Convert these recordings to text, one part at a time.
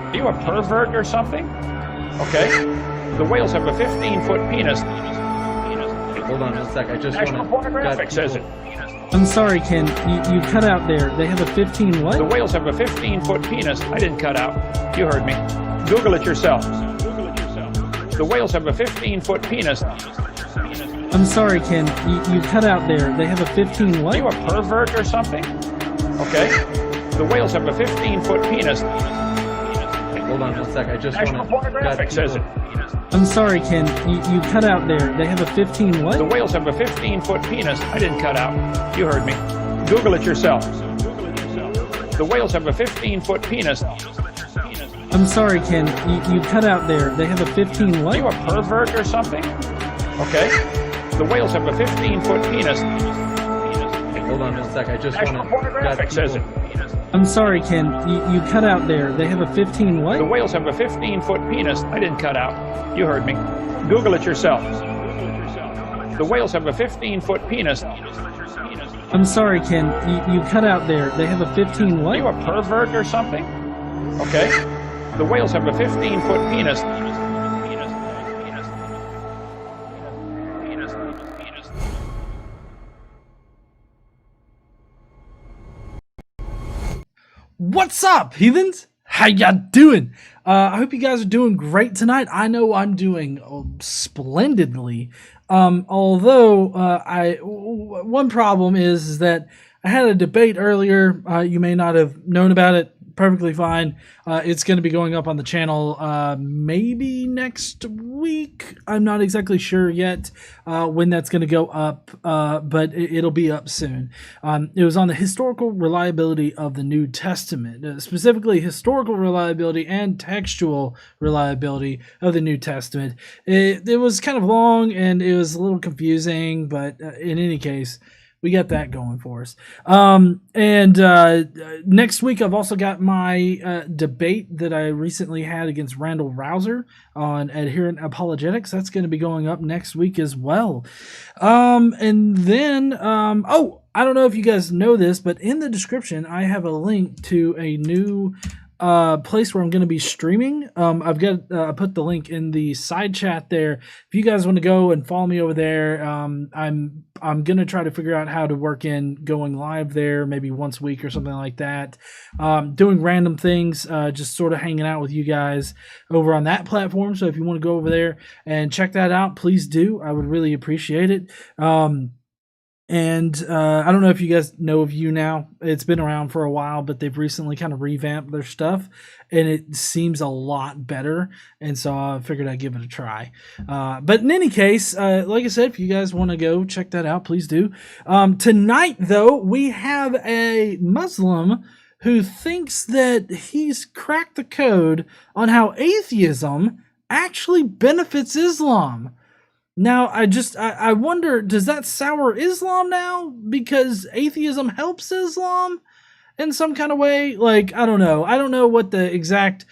Are you a pervert or something? Okay. The whales have a 15-foot penis. Hold on a sec. I just National Pornographic says it. I'm sorry, Ken. You cut out there. They have a 15 what? The whales have a 15-foot penis. I didn't cut out. You heard me. Google it yourself. The whales have a 15-foot penis. I'm sorry, Ken. You cut out there. They have a 15 what? Are you a pervert or something? Okay. The whales have a 15-foot penis. Hold on a sec. I just National Pornographic says it. I'm sorry, Ken. You cut out there. They have a 15 what? The whales have a 15-foot penis. I didn't cut out. You heard me. Google it yourself. The whales have a 15-foot penis. I'm sorry, Ken. You cut out there. They have a 15 what? Are you a pervert or something? Okay. The whales have a 15-foot penis. Hold on a sec. I just National Pornographic says it. I'm sorry, Ken. You cut out there. They have a 15 what? The whales have a 15-foot penis. I didn't cut out. You heard me. Google it yourself. The whales have a 15-foot penis. I'm sorry, Ken. You cut out there. They have a 15 what? Are you a pervert or something? Okay. The whales have a 15-foot penis. What's up, heathens? How ya doing? I hope you guys are doing great tonight. I know I'm doing splendidly. Although one problem is that I had a debate earlier. You may not have known about it. Perfectly fine. It's going to be going up on the channel maybe next week. I'm not exactly sure yet when that's going to go up, but it'll be up soon. It was on the historical reliability of the New Testament, specifically historical reliability and textual reliability of the New Testament. It was kind of long and it was a little confusing, but in any case, we got that going for us. Next week, I've also got my debate that I recently had against Randall Rouser on adherent apologetics. That's going to be going up next week as well. I don't know if you guys know this, but in the description, I have a link to a new place where I'm going to be streaming. I've got I put the link in the side chat there. If you guys want to go and follow me over there, I'm going to try to figure out how to work in going live there maybe once a week or something like that. Doing random things, just sort of hanging out with you guys over on that platform. So if you want to go over there and check that out, please do. I would really appreciate it. I don't know if you guys know of YouNow. It's been around for a while, but they've recently kind of revamped their stuff, and it seems a lot better. And so I figured I'd give it a try. But in any case, like I said, if you guys want to go check that out, please do. Tonight, though, we have a Muslim who thinks that he's cracked the code on how atheism actually benefits Islam. Now, I wonder, does that sour Islam now because atheism helps Islam in some kind of way? Like, I don't know. I don't know what the exact,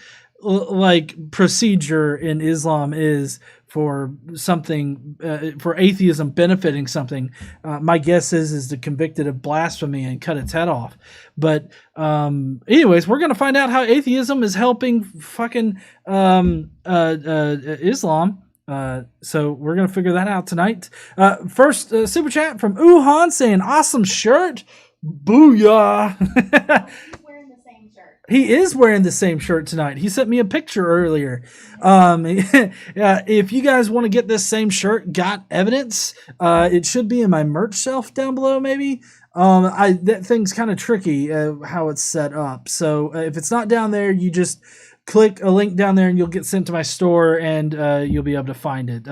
procedure in Islam is for something, for atheism benefiting something. My guess is to convict it of blasphemy and cut its head off. But anyways, we're going to find out how atheism is helping fucking Islam. So we're going to figure that out tonight. First, super chat from Uhan saying, awesome shirt. Booyah. Wearing the same shirt. He is wearing the same shirt tonight. He sent me a picture earlier. If you guys want to get this same shirt, got evidence, it should be in my merch shelf down below, maybe. That thing's kind of tricky, how it's set up. So if it's not down there, you just click a link down there and you'll get sent to my store and you'll be able to find it.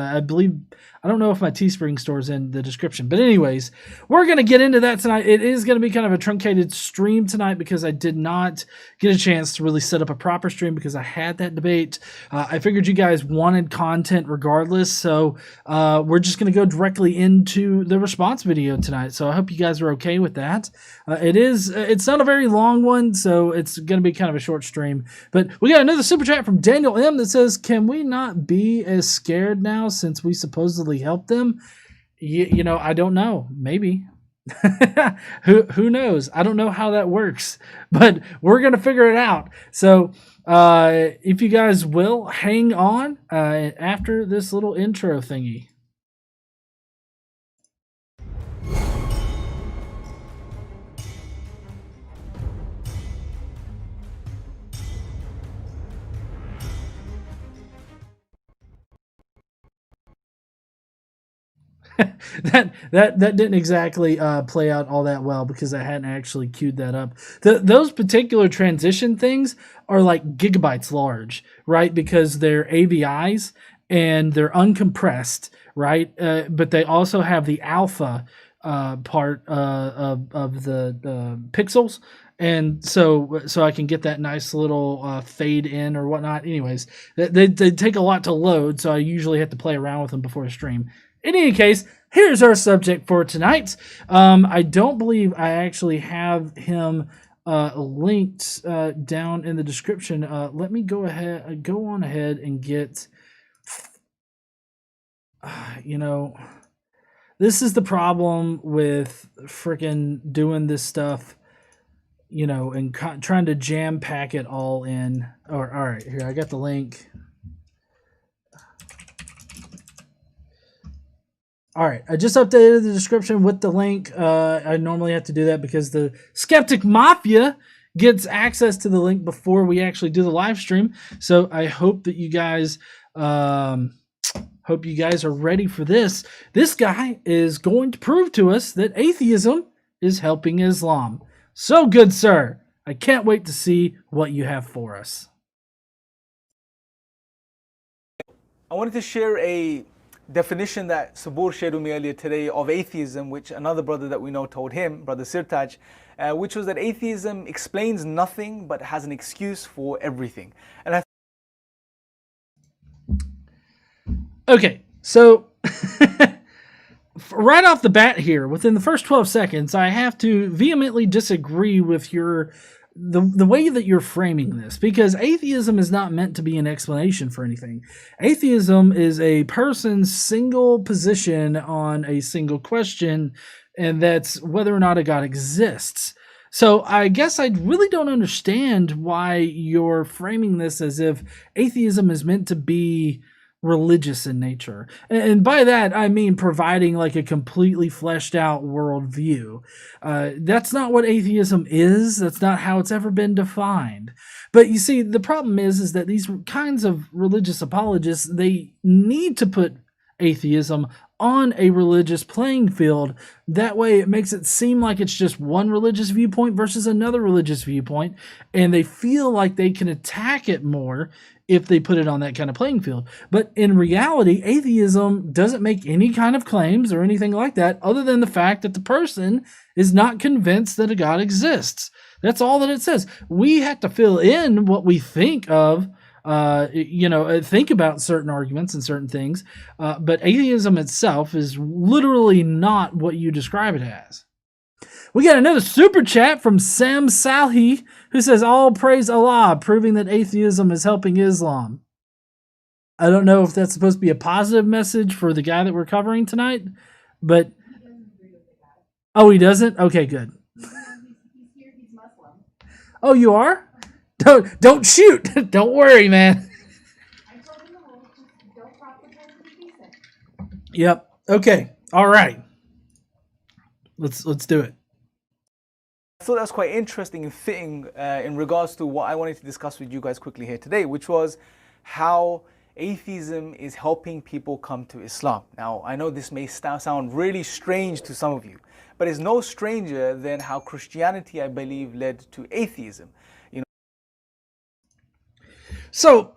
I don't know if my Teespring store is in the description, but anyways, we're going to get into that tonight. It is going to be kind of a truncated stream tonight because I did not get a chance to really set up a proper stream because I had that debate. I figured you guys wanted content regardless, so we're just going to go directly into the response video tonight. So I hope you guys are okay with that. It's not a very long one, so it's going to be kind of a short stream. But we got another super chat from Daniel M that says, "Can we not be as scared now since we supposedly helped them?" You know, I don't know. Maybe. Who knows? I don't know how that works, but we're gonna figure it out. So if you guys will hang on after this little intro thingy. that didn't exactly play out all that well because I hadn't actually queued that up. Those particular transition things are like gigabytes large, right? Because they're AVIs and they're uncompressed, right? But they also have the alpha part of the pixels. And so I can get that nice little fade in or whatnot. Anyways, they take a lot to load, so I usually have to play around with them before I stream. In any case, here's our subject for tonight. I don't believe I actually have him linked down in the description. Let me go on ahead and get, this is the problem with freaking doing this stuff, and trying to jam pack it all in. All right, here, I got the link. All right, I just updated the description with the link. I normally have to do that because the Skeptic Mafia gets access to the link before we actually do the live stream. So I hope that you guys are ready for this. This guy is going to prove to us that atheism is helping Islam. So good, sir. I can't wait to see what you have for us. I wanted to share a definition that Sabur shared with me earlier today of atheism, which another brother that we know told him, Brother Sirtaj, which was that atheism explains nothing but has an excuse for everything. And okay, so right off the bat here, within the first 12 seconds, I have to vehemently disagree with the way that you're framing this, because atheism is not meant to be an explanation for anything. Atheism is a person's single position on a single question, and that's whether or not a God exists. So I guess I really don't understand why you're framing this as if atheism is meant to be religious in nature. And by that, I mean providing like a completely fleshed out worldview. That's not what atheism is. That's not how it's ever been defined. But you see, the problem is that these kinds of religious apologists, they need to put atheism on a religious playing field. That way it makes it seem like it's just one religious viewpoint versus another religious viewpoint, and they feel like they can attack it more if they put it on that kind of playing field. But in reality, atheism doesn't make any kind of claims or anything like that other than the fact that the person is not convinced that a God exists. That's all that it says. We have to fill in what we think of, think about certain arguments and certain things, but atheism itself is literally not what you describe it as. We got another super chat from Sam Salhi, who says, "All praise Allah, proving that atheism is helping Islam." I don't know if that's supposed to be a positive message for the guy that we're covering tonight, but oh, he doesn't? Okay, good. He's here, he's Muslim. Oh, you are? Don't shoot. Don't worry, man. I told him the rules, just don't talk with him to be decent. Yep. Okay. All right. Let's do it. I thought that was quite interesting and fitting in regards to what I wanted to discuss with you guys quickly here today, which was how atheism is helping people come to Islam. Now, I know this may sound really strange to some of you, but it's no stranger than how Christianity, I believe, led to atheism. So,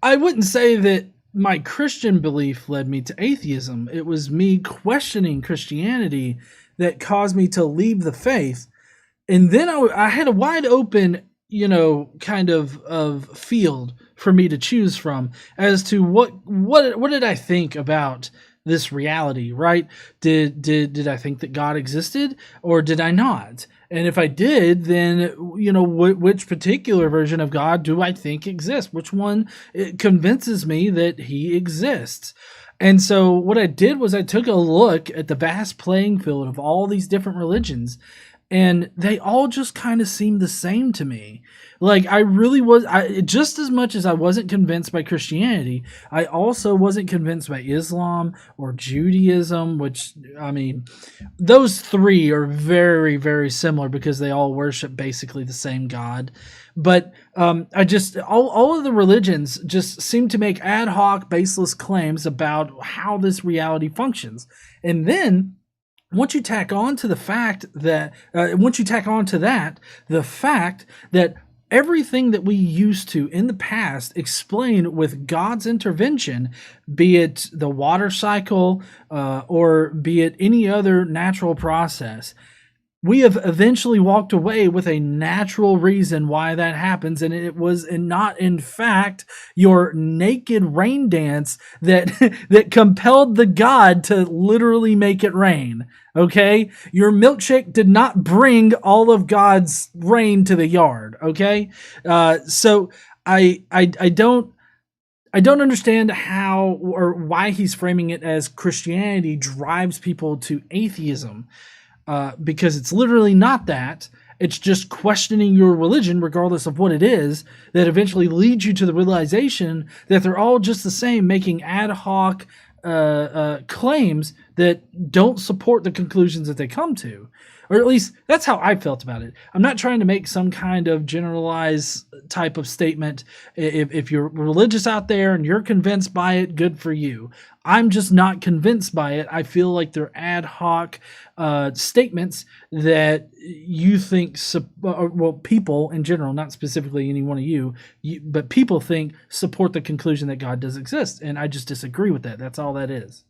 I wouldn't say that my Christian belief led me to atheism. It was me questioning Christianity that caused me to leave the faith. And then I had a wide open, kind of field for me to choose from as to what did I think about this reality, right? Did I think that God existed or did I not? And if I did, then, which particular version of God do I think exists? Which one convinces me that he exists? And so what I did was I took a look at the vast playing field of all these different religions, and they all just kind of seemed the same to me. Like, I really was, just as much as I wasn't convinced by Christianity, I also wasn't convinced by Islam or Judaism, which, I mean, those three are very, very similar because they all worship basically the same God. But all of the religions just seem to make ad hoc, baseless claims about how this reality functions. And then once you tack on to the fact that, the fact that everything that we used to in the past explain with God's intervention, be it the water cycle or be it any other natural process, we have eventually walked away with a natural reason why that happens, and it was not, in fact, your naked rain dance that compelled the God to literally make it rain. Okay, your milkshake did not bring all of God's rain to the yard. Okay, so I don't understand how or why he's framing it as Christianity drives people to atheism. Because it's literally not that. It's just questioning your religion, regardless of what it is, that eventually leads you to the realization that they're all just the same, making ad hoc claims that don't support the conclusions that they come to. Or at least that's how I felt about it. I'm not trying to make some kind of generalized type of statement. If you're religious out there and you're convinced by it, good for you. I'm just not convinced by it. I feel like they're ad hoc statements that you think, people in general, not specifically any one of you, but people think support the conclusion that God does exist. And I just disagree with that. That's all that is.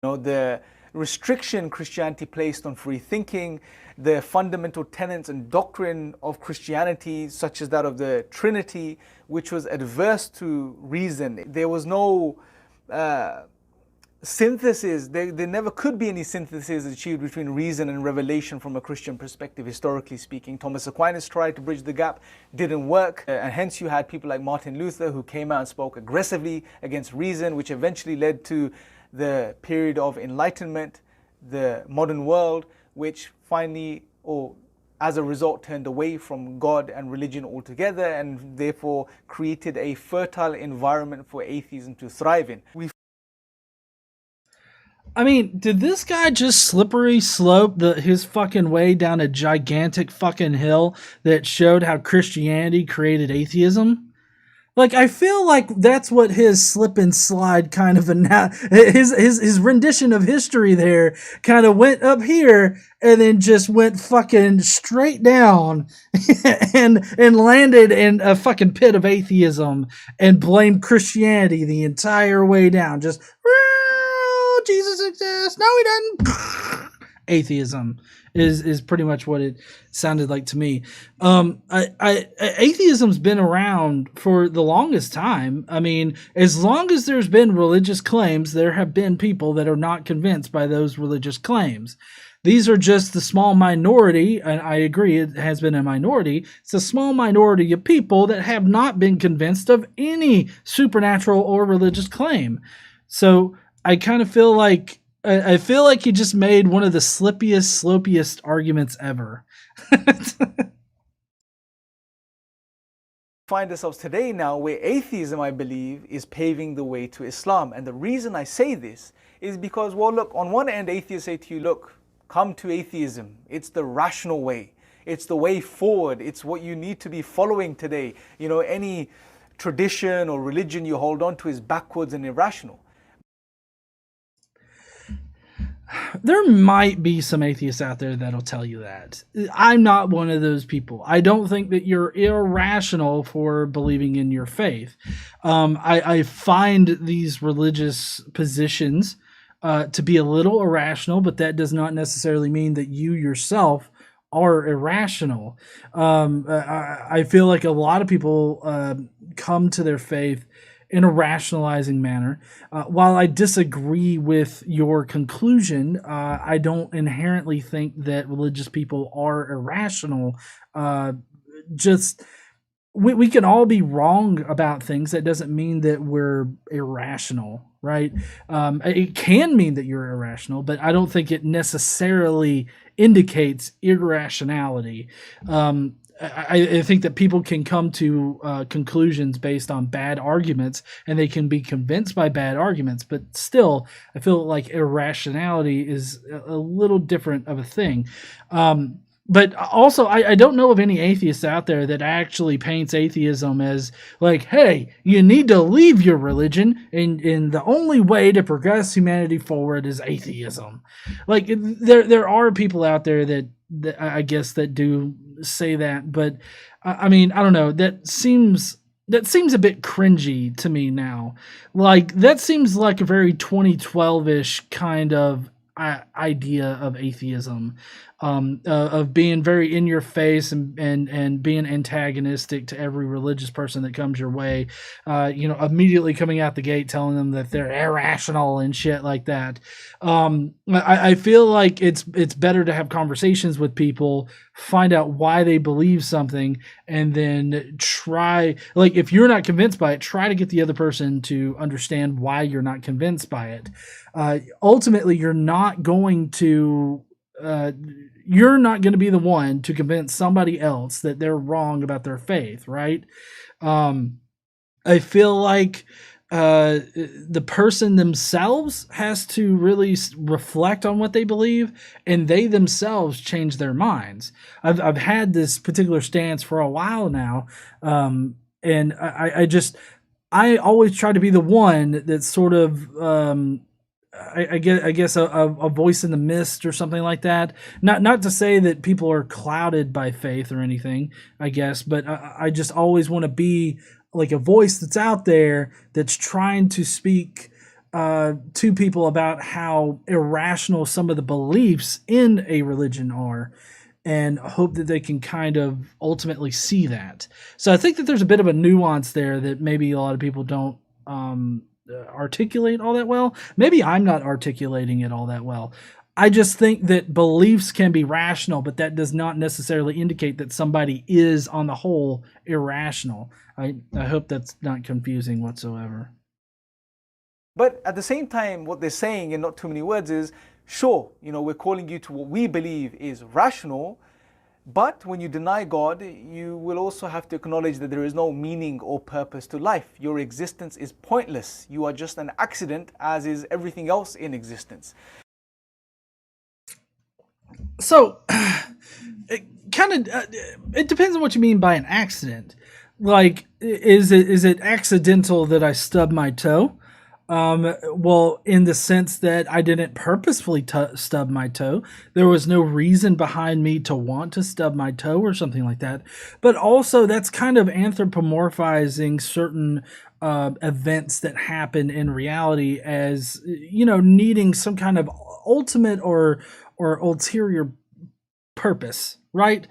The restriction Christianity placed on free thinking, the fundamental tenets and doctrine of Christianity, such as that of the Trinity, which was adverse to reason. There was no synthesis, there never could be any synthesis achieved between reason and revelation from a Christian perspective, historically speaking. Thomas Aquinas tried to bridge the gap, didn't work, and hence you had people like Martin Luther who came out and spoke aggressively against reason, which eventually led to the period of enlightenment, the modern world, which finally, or as a result, turned away from God and religion altogether, and therefore created a fertile environment for atheism to thrive in. I mean, did this guy just slippery slope his fucking way down a gigantic fucking hill that showed how Christianity created atheism? Like, I feel like that's what his slip and slide kind of his rendition of history there kind of went up here and then just went fucking straight down and landed in a fucking pit of atheism and blamed Christianity the entire way down. Just, Jesus exists. No, he doesn't. Atheism is pretty much what it sounded like to me. Atheism's been around for the longest time. I mean, as long as there's been religious claims, there have been people that are not convinced by those religious claims. These are just the small minority, and I agree it has been a minority. It's a small minority of people that have not been convinced of any supernatural or religious claim. So I kind of feel like he just made one of the sloppiest arguments ever. Find ourselves today now where atheism, I believe, is paving the way to Islam. And the reason I say this is because, well, look, on one end, atheists say to you, look, come to atheism. It's the rational way. It's the way forward. It's what you need to be following today. You know, any tradition or religion you hold on to is backwards and irrational. There might be some atheists out there that'll tell you that. I'm not one of those people. I don't think that you're irrational for believing in your faith. I find these religious positions to be a little irrational, but that does not necessarily mean that you yourself are irrational. I feel like a lot of people come to their faith in a rationalizing manner. While I disagree with your conclusion, I don't inherently think that religious people are irrational. Just we can all be wrong about things. That doesn't mean that we're irrational, right? It can mean that you're irrational, but I don't think it necessarily indicates irrationality. I think that people can come to conclusions based on bad arguments, and they can be convinced by bad arguments, but still, I feel like irrationality is a little different of a thing. But also, I don't know of any atheists out there that actually paints atheism as like, hey, you need to leave your religion, and the only way to progress humanity forward is atheism. Like, there are people out there that I guess that do say that, but I mean, I don't know. That seems a bit cringy to me now. Like, that seems like a very 2012-ish kind of idea of atheism, of being very in your face and being antagonistic to every religious person that comes your way, immediately coming out the gate telling them that they're irrational and shit like that. I feel like it's better to have conversations with people, find out why they believe something, and then try, like, if you're not convinced by it, try to get the other person to understand why you're not convinced by it. Ultimately, you're not going to be the one to convince somebody else that they're wrong about their faith, right? I feel like the person themselves has to really reflect on what they believe, and they themselves change their minds. I've had this particular stance for a while now, and I always try to be the one that's sort of I guess a voice in the mist or something like that. Not to say that people are clouded by faith or anything, I guess, but I just always want to be like a voice that's out there that's trying to speak to people about how irrational some of the beliefs in a religion are, and hope that they can kind of ultimately see that. So I think that there's a bit of a nuance there that maybe a lot of people don't articulate all that well. Maybe I'm not articulating it all that well. I just think that beliefs can be rational, but that does not necessarily indicate that somebody is, on the whole, irrational. I hope that's not confusing whatsoever. But at the same time, what they're saying in not too many words is, sure, we're calling you to what we believe is rational, but when you deny God, you will also have to acknowledge that there is no meaning or purpose to life. Your existence is pointless. You are just an accident, as is everything else in existence. So, it depends on what you mean by an accident. Like, is it accidental that I stubbed my toe? Well, in the sense that I didn't purposefully stub my toe. There was no reason behind me to want to stub my toe or something like that. But also, that's kind of anthropomorphizing certain events that happen in reality as, needing some kind of ultimate or ulterior purpose, right?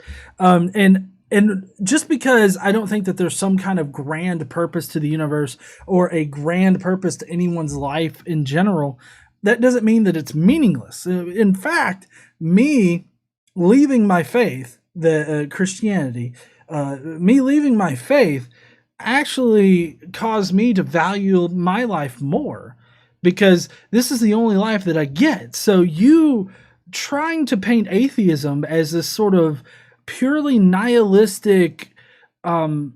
And just because I don't think that there's some kind of grand purpose to the universe or a grand purpose to anyone's life in general, that doesn't mean that it's meaningless. In fact, me leaving my faith, the Christianity, me leaving my faith actually caused me to value my life more, because this is the only life that I get. So you trying to paint atheism as this sort of purely nihilistic, an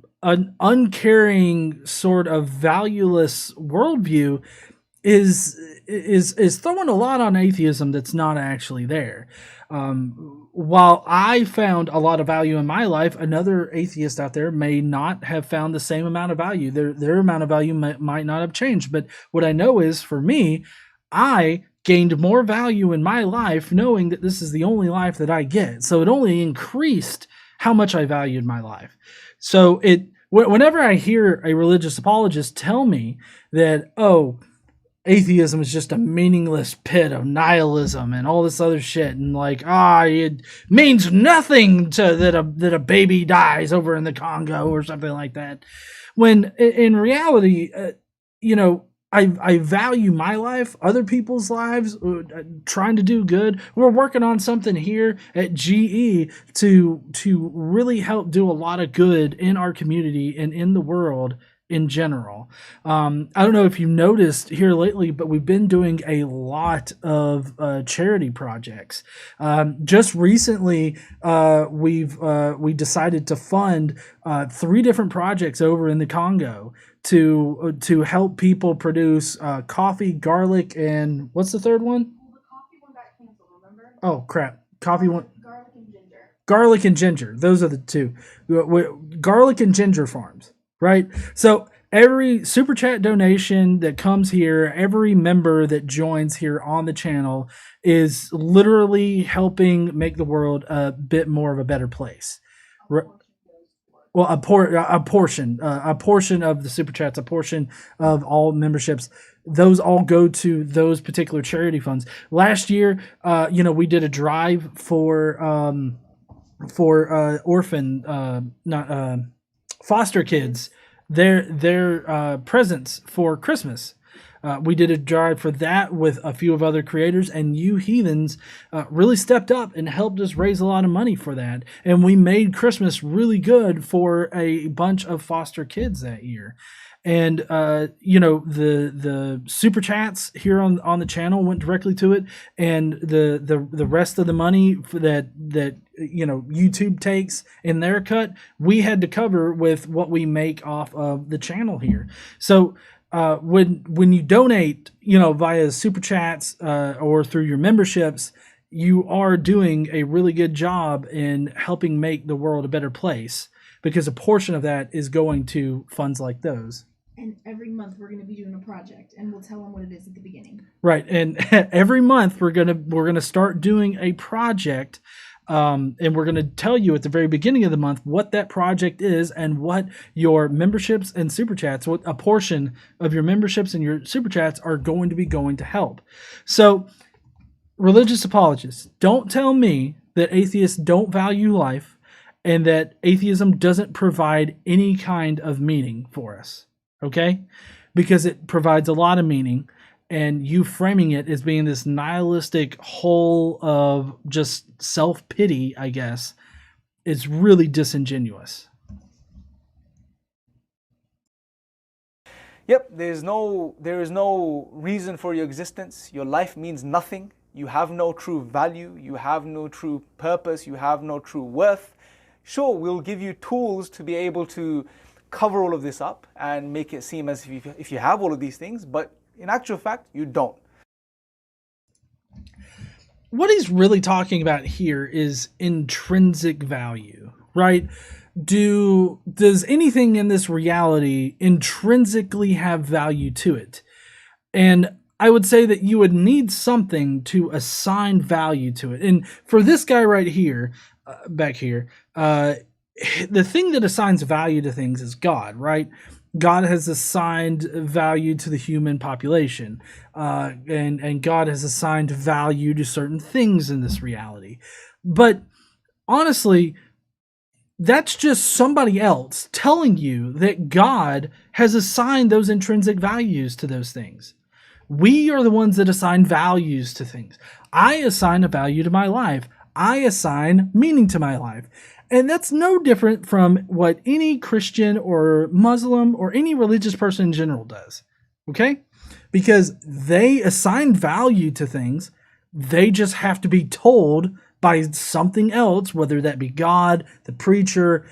uncaring sort of valueless worldview is throwing a lot on atheism that's not actually there. While I found a lot of value in my life, another atheist out there may not have found the same amount of value. Their amount of value might not have changed. But what I know is, for me, I gained more value in my life knowing that this is the only life that I get. So it only increased how much I valued my life. So whenever I hear a religious apologist tell me that, atheism is just a meaningless pit of nihilism and all this other shit, and like, it means nothing that a baby dies over in the Congo or something like that, when in reality, I value my life, other people's lives, trying to do good. We're working on something here at GE to really help do a lot of good in our community and in the world in general. I don't know if you noticed here lately, but we've been doing a lot of charity projects. Just recently, we decided to fund 3 different projects over in the Congo to help people produce coffee, garlic, and what's the third one? Well, the coffee one got canceled, remember? Oh crap! Coffee one. Garlic and ginger. Garlic and ginger. Those are the 2. Garlic and ginger farms, right? So every super chat donation that comes here, every member that joins here on the channel is literally helping make the world a bit more of a better place. Well, a portion of the super chats, a portion of all memberships, those all go to those particular charity funds. Last year, we did a drive for foster kids, their presents for Christmas. We did a drive for that with a few of other creators, and you heathens really stepped up and helped us raise a lot of money for that. And we made Christmas really good for a bunch of foster kids that year. And the super chats here on the channel went directly to it, and the rest of the money for that YouTube takes in their cut, we had to cover with what we make off of the channel here. So when you donate, via super chats or through your memberships, you are doing a really good job in helping make the world a better place, because a portion of that is going to funds like those. And every month we're going to be doing a project, and we'll tell them what it is at the beginning. Right, and every month we're gonna start doing a project. And we're going to tell you at the very beginning of the month what that project is and what your memberships and super chats, what a portion of your memberships and your super chats are going to be going to help. So, religious apologists, don't tell me that atheists don't value life and that atheism doesn't provide any kind of meaning for us, okay? Because it provides a lot of meaning. And you framing it as being this nihilistic hole of just self-pity, I guess, is really disingenuous. Yep, there is no reason for your existence. Your life means nothing. You have no true value. You have no true purpose. You have no true worth. Sure, we'll give you tools to be able to cover all of this up and make it seem as if you have all of these things, but in actual fact, you don't. What he's really talking about here is intrinsic value, right? Does anything in this reality intrinsically have value to it? And I would say that you would need something to assign value to it. And for this guy right here, back here, the thing that assigns value to things is God, right? God has assigned value to the human population, and God has assigned value to certain things in this reality. But honestly, that's just somebody else telling you that God has assigned those intrinsic values to those things. We are the ones that assign values to things. I assign a value to my life. I assign meaning to my life. And that's no different from what any Christian or Muslim or any religious person in general does, okay? Because they assign value to things. They just have to be told by something else, whether that be God, the preacher,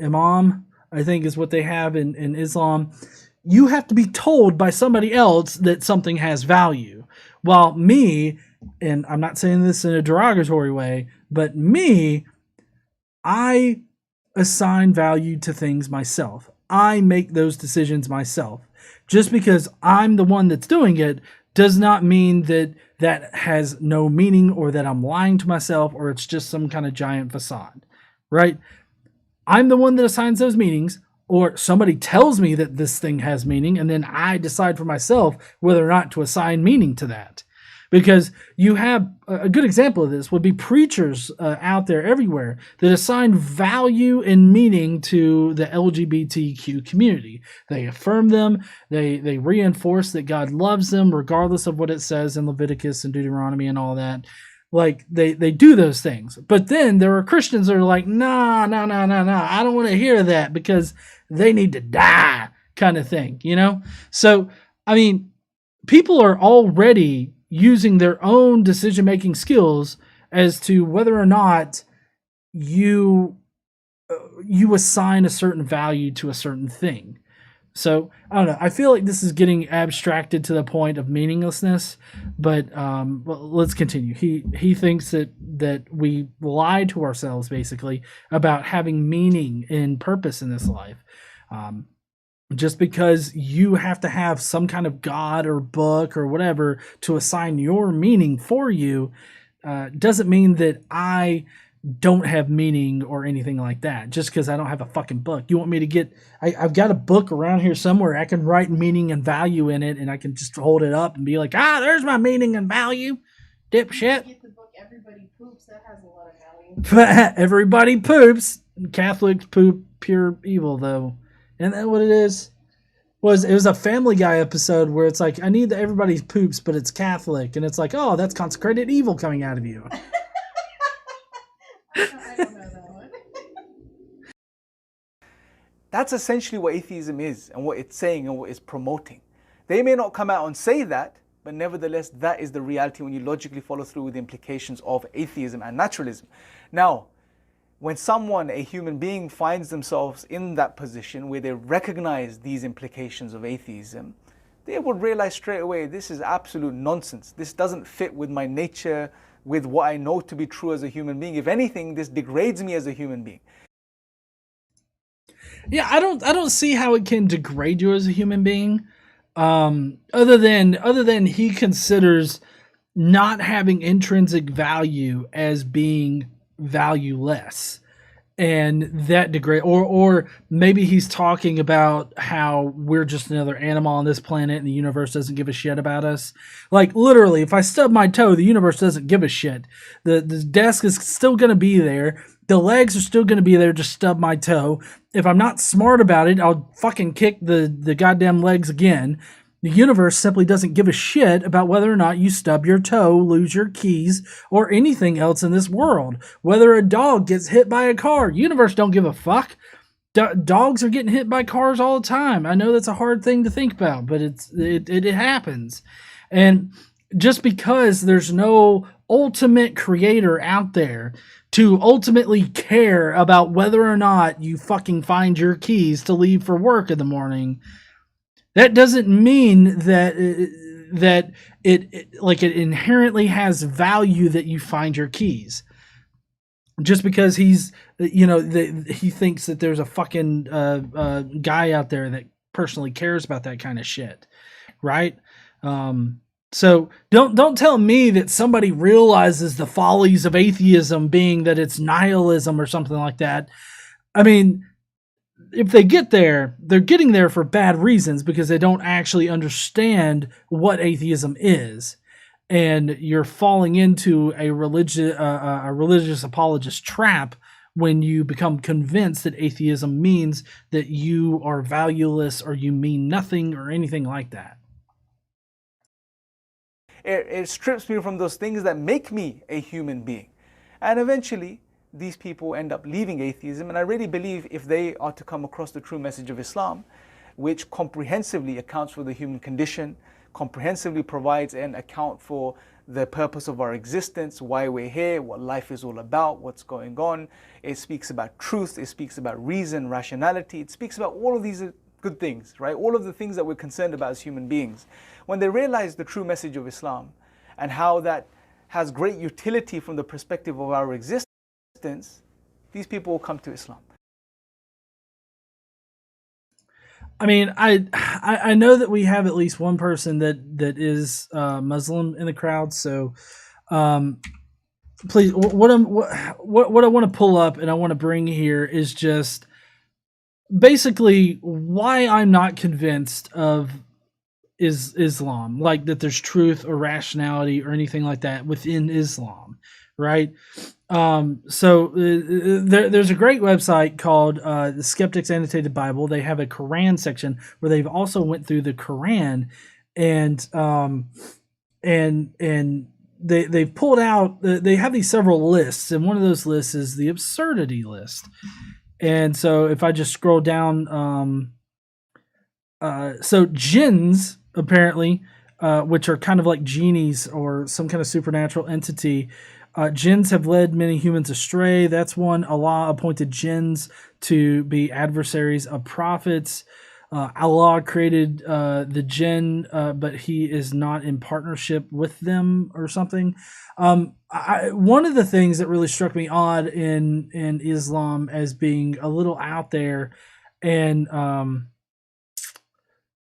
imam, I think is what they have in Islam. You have to be told by somebody else that something has value. While me, and I'm not saying this in a derogatory way, but me, I assign value to things myself. I make those decisions myself. Just because I'm the one that's doing it does not mean that that has no meaning or that I'm lying to myself or it's just some kind of giant facade, right? I'm the one that assigns those meanings, or somebody tells me that this thing has meaning, and then I decide for myself whether or not to assign meaning to that. because you have a good example of this would be preachers out there everywhere that assign value and meaning to the LGBTQ community. They affirm them, they reinforce that God loves them regardless of what it says in Leviticus and Deuteronomy and all that. Like they do those things. But then there are Christians that are like, nah, I don't want to hear that because they need to die, kind of thing, you know? So, I mean, people are already using their own decision-making skills as to whether or not you assign a certain value to a certain thing. So, I don't know. I feel like this is getting abstracted to the point of meaninglessness, but well, let's continue. He thinks that we lie to ourselves, basically, about having meaning and purpose in this life. Just because you have to have some kind of God or book or whatever to assign your meaning for you doesn't mean that I don't have meaning or anything like that. Just because I don't have a fucking book. You want me to get... I've got a book around here somewhere. I can write meaning and value in it, and I can just hold it up and be like, there's my meaning and value, dipshit. Get the book Everybody Poops. That has a lot of value. Everybody poops. Catholics poop pure evil, though. Isn't that what it is? It was a Family Guy episode where it's like, I need the everybody poops, but it's Catholic. And it's like, oh, that's consecrated evil coming out of you. I don't know that one. That's essentially what atheism is and what it's saying and what it's promoting. They may not come out and say that, but nevertheless, that is the reality when you logically follow through with the implications of atheism and naturalism. Now, when someone, a human being, finds themselves in that position where they recognize these implications of atheism, they would realize straight away, this is absolute nonsense. This doesn't fit with my nature, with what I know to be true as a human being. If anything, this degrades me as a human being. Yeah, I don't see how it can degrade you as a human being. Other than he considers not having intrinsic value as being valueless, and that degrade, or maybe he's talking about how we're just another animal on this planet and the universe doesn't give a shit about us. Like, literally, if I stub my toe, the universe doesn't give a shit. The desk is still going to be there. The legs are still going to be there, just stub my toe. If I'm not smart about it, I'll fucking kick the goddamn legs again. The universe simply doesn't give a shit about whether or not you stub your toe, lose your keys, or anything else in this world. Whether a dog gets hit by a car, universe don't give a fuck. Dogs are getting hit by cars all the time. I know that's a hard thing to think about, but it happens. And just because there's no ultimate creator out there to ultimately care about whether or not you fucking find your keys to leave for work in the morning, that doesn't mean that it inherently has value that you find your keys. Just because he's, he thinks that there's a fucking guy out there that personally cares about that kind of shit, right? So don't tell me that somebody realizes the follies of atheism being that it's nihilism or something like that. I mean, if they get there, they're getting there for bad reasons because they don't actually understand what atheism is. And you're falling into a religious apologist trap when you become convinced that atheism means that you are valueless or you mean nothing or anything like that. It strips me from those things that make me a human being. And eventually, these people end up leaving atheism. And I really believe if they are to come across the true message of Islam, which comprehensively accounts for the human condition, comprehensively provides an account for the purpose of our existence, why we're here, what life is all about, what's going on. It speaks about truth, it speaks about reason, rationality, it speaks about all of these good things, right? All of the things that we're concerned about as human beings. When they realize the true message of Islam and how that has great utility from the perspective of our existence, these people will come to Islam. I mean, I know that we have at least one person that is Muslim in the crowd. So, please, what I want to pull up and I want to bring here is just basically why I'm not convinced of is Islam, like that there's truth or rationality or anything like that within Islam, right? There's a great website called the Skeptic's Annotated Bible. They have a Quran section where they've also went through the Quran, and they've pulled out. They have these several lists, and one of those lists is the absurdity list. And so if I just scroll down, so jinns apparently, which are kind of like genies or some kind of supernatural entity. Jinns have led many humans astray. That's one. Allah appointed jinns to be adversaries of prophets. Allah created the jinn, but he is not in partnership with them or something. One of the things that really struck me odd in Islam as being a little out there and a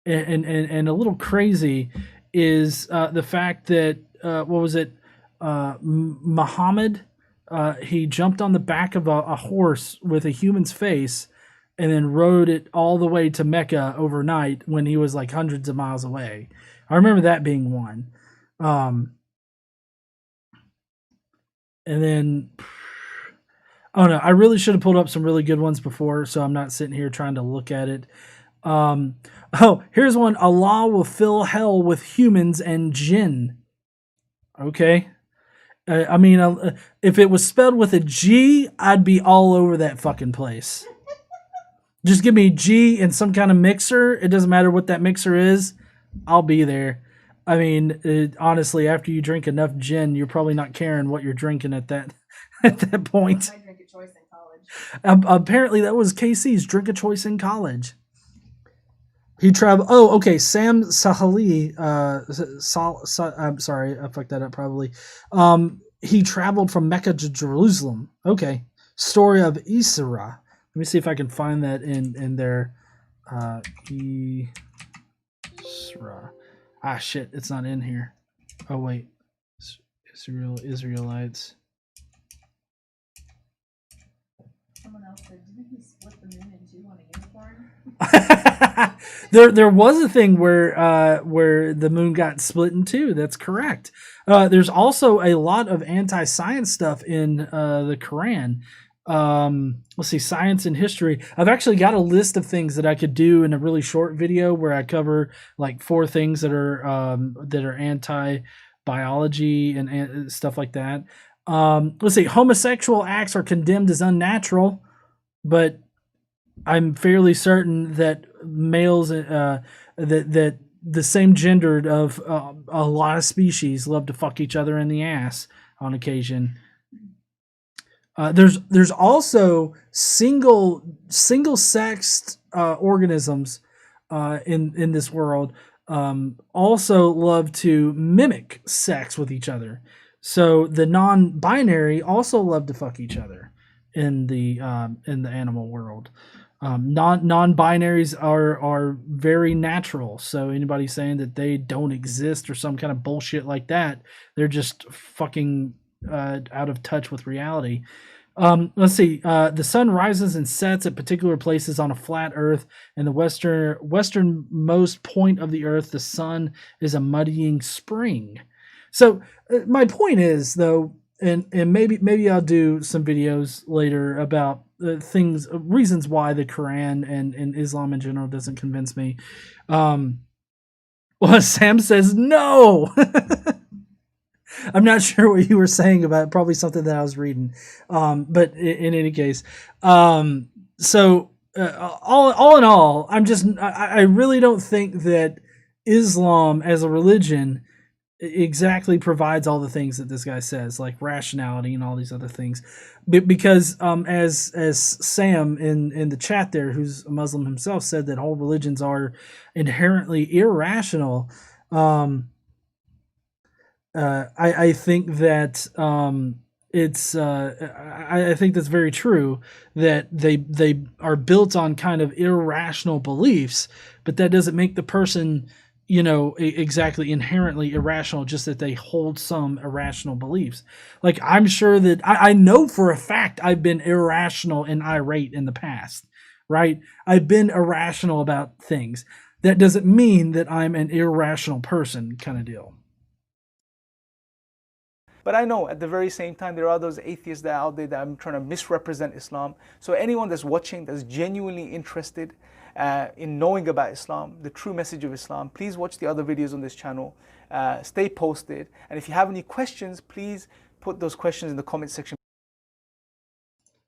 little crazy is the fact that what was it? Muhammad, he jumped on the back of a horse with a human's face and then rode it all the way to Mecca overnight when he was like hundreds of miles away. I remember that being one. And then, oh no, I really should have pulled up some really good ones before, so I'm not sitting here trying to look at it. Oh, here's one. Allah will fill hell with humans and jinn. Okay. I mean, if it was spelled with a G, I'd be all over that fucking place. Just give me G and some kind of mixer. It doesn't matter what that mixer is. I'll be there. I mean, honestly, after you drink enough gin, you're probably not caring what you're drinking at that point. My drink of choice in college. Apparently, that was KC's drink of choice in college. He traveled. Oh, okay. Sam Sahali. I'm sorry, I fucked that up. Probably. He traveled from Mecca to Jerusalem. Okay. Story of Isra. Let me see if I can find that in there. Isra. Ah, shit. It's not in here. Oh wait. Israelites. Someone else said, didn't he split the moon in two on a unicorn? There was a thing where the moon got split in two. That's correct. There's also a lot of anti-science stuff in the Quran. Let's see, science and history. I've actually got a list of things that I could do in a really short video where I cover like 4 things that are anti-biology and stuff like that. Let's see, homosexual acts are condemned as unnatural, but I'm fairly certain that males that the same gendered of a lot of species love to fuck each other in the ass on occasion. There's also single-sexed organisms in this world also love to mimic sex with each other. So the non-binary also love to fuck each other in the animal world. Non-binaries are very natural. So anybody saying that they don't exist or some kind of bullshit like that, they're just fucking out of touch with reality. Let's see. The sun rises and sets at particular places on a flat Earth, and the westernmost point of the Earth, the sun is a muddying spring. So my point is, though, and maybe I'll do some videos later about reasons why the Quran and Islam in general doesn't convince me. Well, Sam says no. I'm not sure what you were saying about it, probably something that I was reading. But in any case, so all in all, I really don't think that Islam as a religion exactly provides all the things that this guy says, like rationality and all these other things. Because as Sam in the chat there, who's a Muslim himself, said that all religions are inherently irrational. I think that I think that's very true, that they are built on kind of irrational beliefs, but that doesn't make the person, exactly inherently irrational, just that they hold some irrational beliefs. Like, I'm sure that I know for a fact I've been irrational and irate in the past. right? I've been irrational about things. That doesn't mean that I'm an irrational person, kind of deal. But I know at the very same time, there are those atheists that are out there that I'm trying to misrepresent Islam. So anyone that's watching that's genuinely interested in knowing about Islam, the true message of Islam, please watch the other videos on this channel. Stay posted. And if you have any questions, please put those questions in the comment section.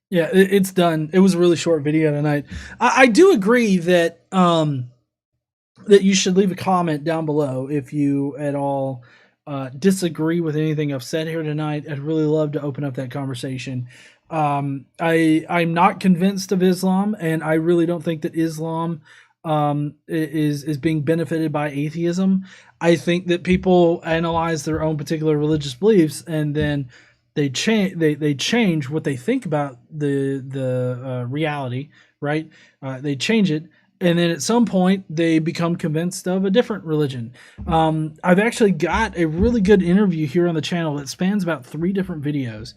Yeah, it's done. It was a really short video tonight. I do agree that that you should leave a comment down below if you at all disagree with anything I've said here tonight. I'd really love to open up that conversation. I'm not convinced of Islam, and I really don't think that Islam is being benefited by atheism. I think that people analyze their own particular religious beliefs, and then they change what they think about the reality, right? They change it. And then at some point, they become convinced of a different religion. I've actually got a really good interview here on the channel that spans about 3 different videos.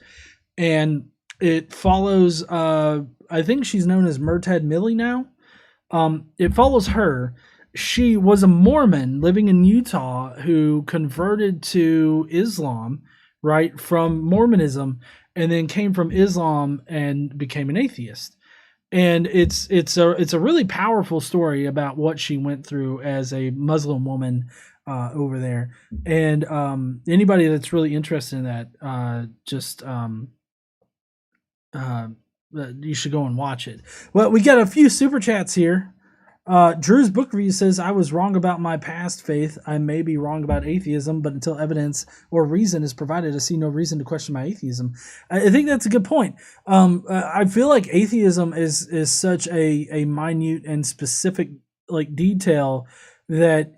And it follows, I think she's known as Murtad Millie now. It follows her. She was a Mormon living in Utah who converted to Islam, right, from Mormonism, and then came from Islam and became an atheist. And it's a really powerful story about what she went through as a Muslim woman over there. And anybody that's really interested in that, you should go and watch it. Well, we got a few super chats here. Drew's book review says, I was wrong about my past faith. I may be wrong about atheism, but until evidence or reason is provided, I see no reason to question my atheism. I think that's a good point. I feel like atheism is such a minute and specific like detail that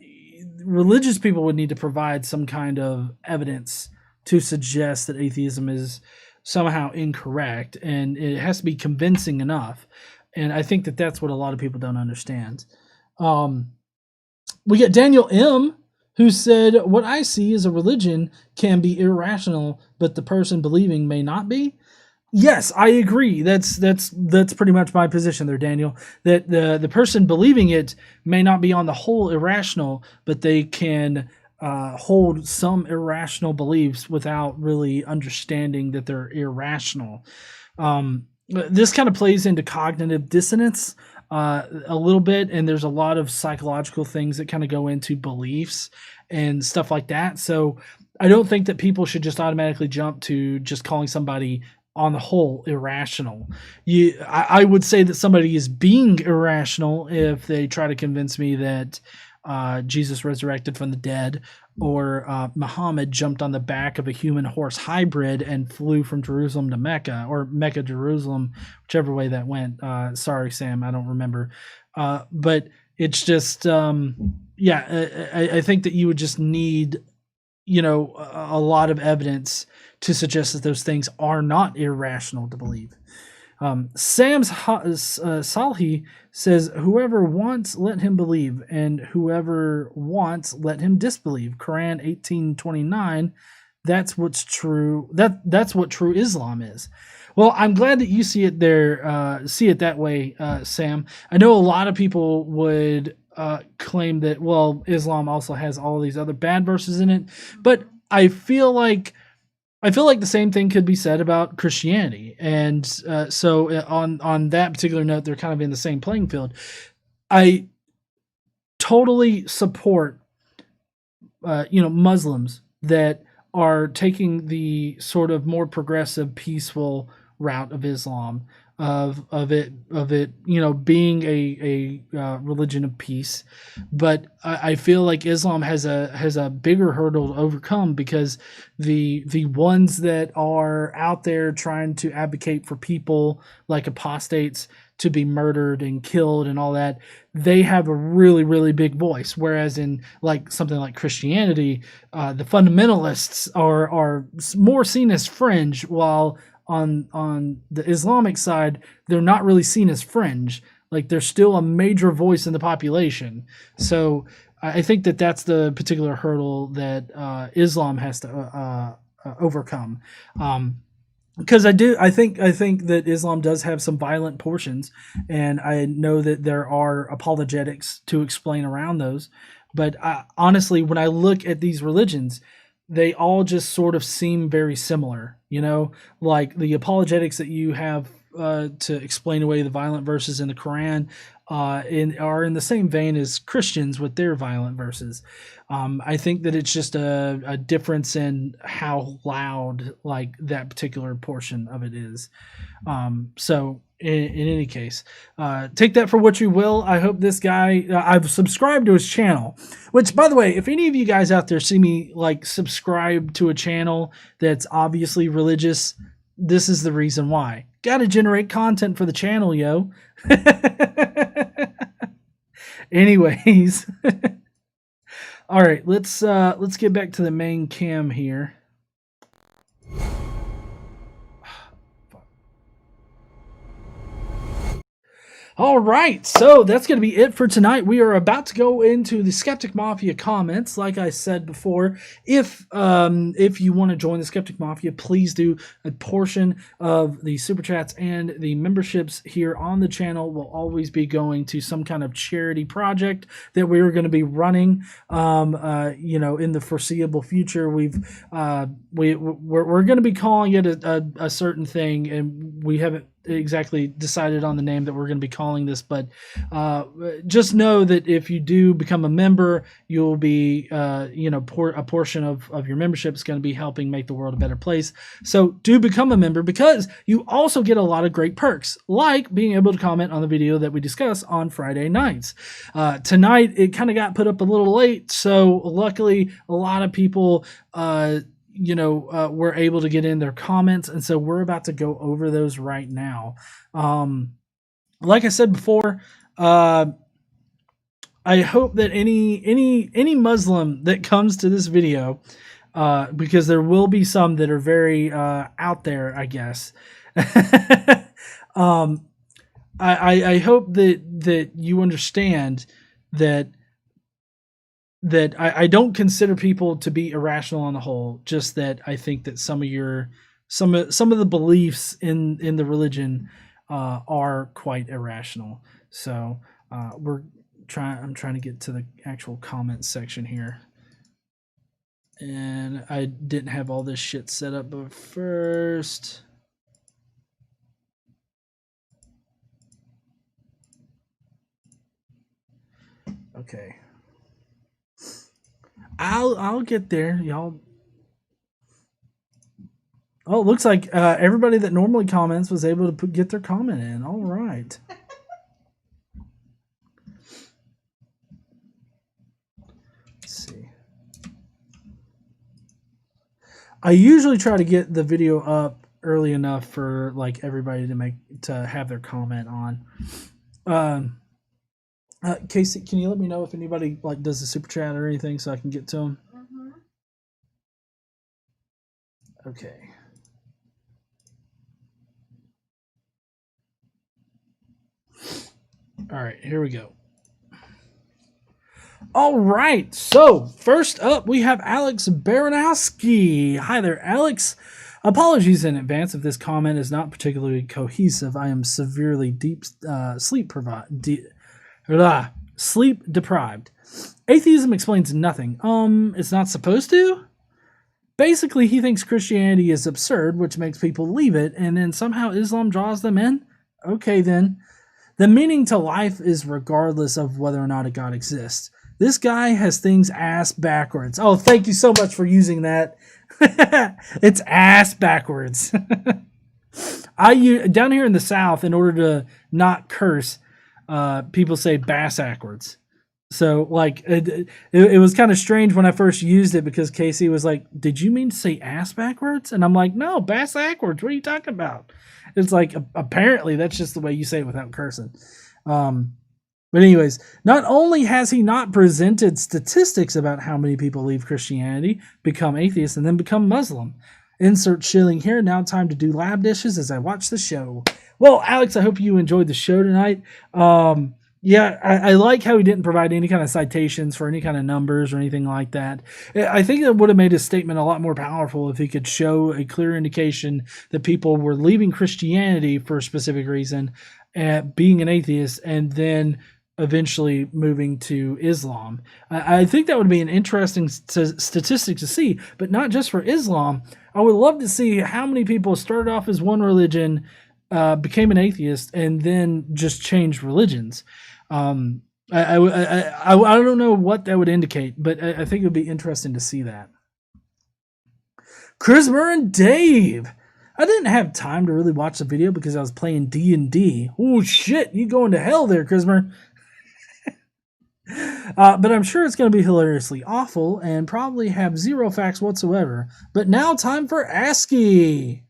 religious people would need to provide some kind of evidence to suggest that atheism is somehow incorrect, and it has to be convincing enough. And I think that that's what a lot of people don't understand. We got Daniel M., who said, what I see as a religion can be irrational, but the person believing may not be. Yes, I agree. That's pretty much my position there, Daniel. That the person believing it may not be on the whole irrational, but they can hold some irrational beliefs without really understanding that they're irrational. This kind of plays into cognitive dissonance a little bit, and there's a lot of psychological things that kind of go into beliefs and stuff like that. So I don't think that people should just automatically jump to just calling somebody on the whole irrational. I would say that somebody is being irrational if they try to convince me that Jesus resurrected from the dead, or Muhammad jumped on the back of a human horse hybrid and flew from Jerusalem to Mecca, or Mecca, Jerusalem, whichever way that went. Sorry, Sam, I don't remember. But it's just, I think that you would just need, a lot of evidence to suggest that those things are not irrational to believe. Sam's Salhi says, whoever wants, let him believe, and whoever wants, let him disbelieve. Quran 18:29. That's what's true. That's what true Islam is. Well, I'm glad that you see it there, see it that way, Sam. I know a lot of people would claim that, well, Islam also has all these other bad verses in it, but I feel like the same thing could be said about Christianity. And so on that particular note, they're kind of in the same playing field. I totally support, Muslims that are taking the sort of more progressive, peaceful route of Islam, of it, being a religion of peace. But I feel like Islam has a bigger hurdle to overcome, because the ones that are out there trying to advocate for people like apostates to be murdered and killed and all that, they have a really, really big voice. Whereas in like something like Christianity, the fundamentalists are more seen as fringe, while on the Islamic side, they're not really seen as fringe. Like, they're still a major voice in the population. So I think that that's the particular hurdle that Islam has to overcome. because I think that Islam does have some violent portions, and I know that there are apologetics to explain around those. But honestly, when I look at these religions, they all just sort of seem very similar. Like the apologetics that you have to explain away the violent verses in the Quran are in the same vein as Christians with their violent verses. I think that it's just a difference in how loud like that particular portion of it is. So in any case, take that for what you will. I hope this guy, I've subscribed to his channel, which, by the way, if any of you guys out there see me like subscribe to a channel that's obviously religious, this is the reason why. Got to generate content for the channel, yo. Anyways, all right, let's get back to the main cam here. All right, so that's going to be it for tonight. We are about to go into the Skeptic Mafia comments. Like I said before, if you want to join the Skeptic Mafia, please do. A portion of the super chats and the memberships here on the channel will always be going to some kind of charity project that we are going to be running. In the foreseeable future, we're going to be calling it a certain thing, and we haven't exactly decided on the name that we're going to be calling this, but just know that if you do become a member, you'll be a portion of your membership is going to be helping make the world a better place. So do become a member, because you also get a lot of great perks, like being able to comment on the video that we discuss on Friday nights. Tonight it kind of got put up a little late, so luckily a lot of people were able to get in their comments, and so we're about to go over those right now. Like I said before, I hope that any Muslim that comes to this video, because there will be some that are very out there, I guess. I hope that you understand that I don't consider people to be irrational on the whole. Just that I think that some of the beliefs in the religion are quite irrational. So I'm trying to get to the actual comment section here, and I didn't have all this shit set up, but first. Okay. I'll get there, y'all. Oh, it looks like everybody that normally comments was able to get their comment in. All right. Let's see. I usually try to get the video up early enough for like everybody to have their comment on. Casey, can you let me know if anybody like does the super chat or anything so I can get to them? Mm-hmm. Okay. All right, here we go. All right, so first up we have Alex Baranowski. Hi there, Alex. Apologies in advance if this comment is not particularly cohesive. I am severely sleep deprived. Atheism explains nothing. It's not supposed to? Basically, he thinks Christianity is absurd, which makes people leave it, and then somehow Islam draws them in? Okay, then. The meaning to life is regardless of whether or not a God exists. This guy has things ass backwards. Oh, thank you so much for using that. It's ass backwards. Down here in the South, in order to not curse, people say bass backwards. So like it was kind of strange when I first used it, because Casey was like, "Did you mean to say ass backwards?" And I'm like, "No, bass backwards. What are you talking about?" It's like apparently that's just the way you say it without cursing. But anyways, not only has he not presented statistics about how many people leave Christianity, become atheists, and then become Muslim. Insert shilling here. Now time to do lab dishes as I watch the show. Well, Alex, I hope you enjoyed the show tonight. Yeah, I like how he didn't provide any kind of citations for any kind of numbers or anything like that. I think it would have made his statement a lot more powerful if he could show a clear indication that people were leaving Christianity for a specific reason, being an atheist, and then eventually moving to Islam. I think that would be an interesting statistic to see, but not just for Islam. I would love to see how many people started off as one religion, became an atheist, and then just changed religions. I don't know what that would indicate, but I think it would be interesting to see that. Chrismer and Dave. I didn't have time to really watch the video because I was playing D&D. Oh shit, you going to hell there, Chrismer. But I'm sure it's going to be hilariously awful and probably have zero facts whatsoever. But now time for ASCII.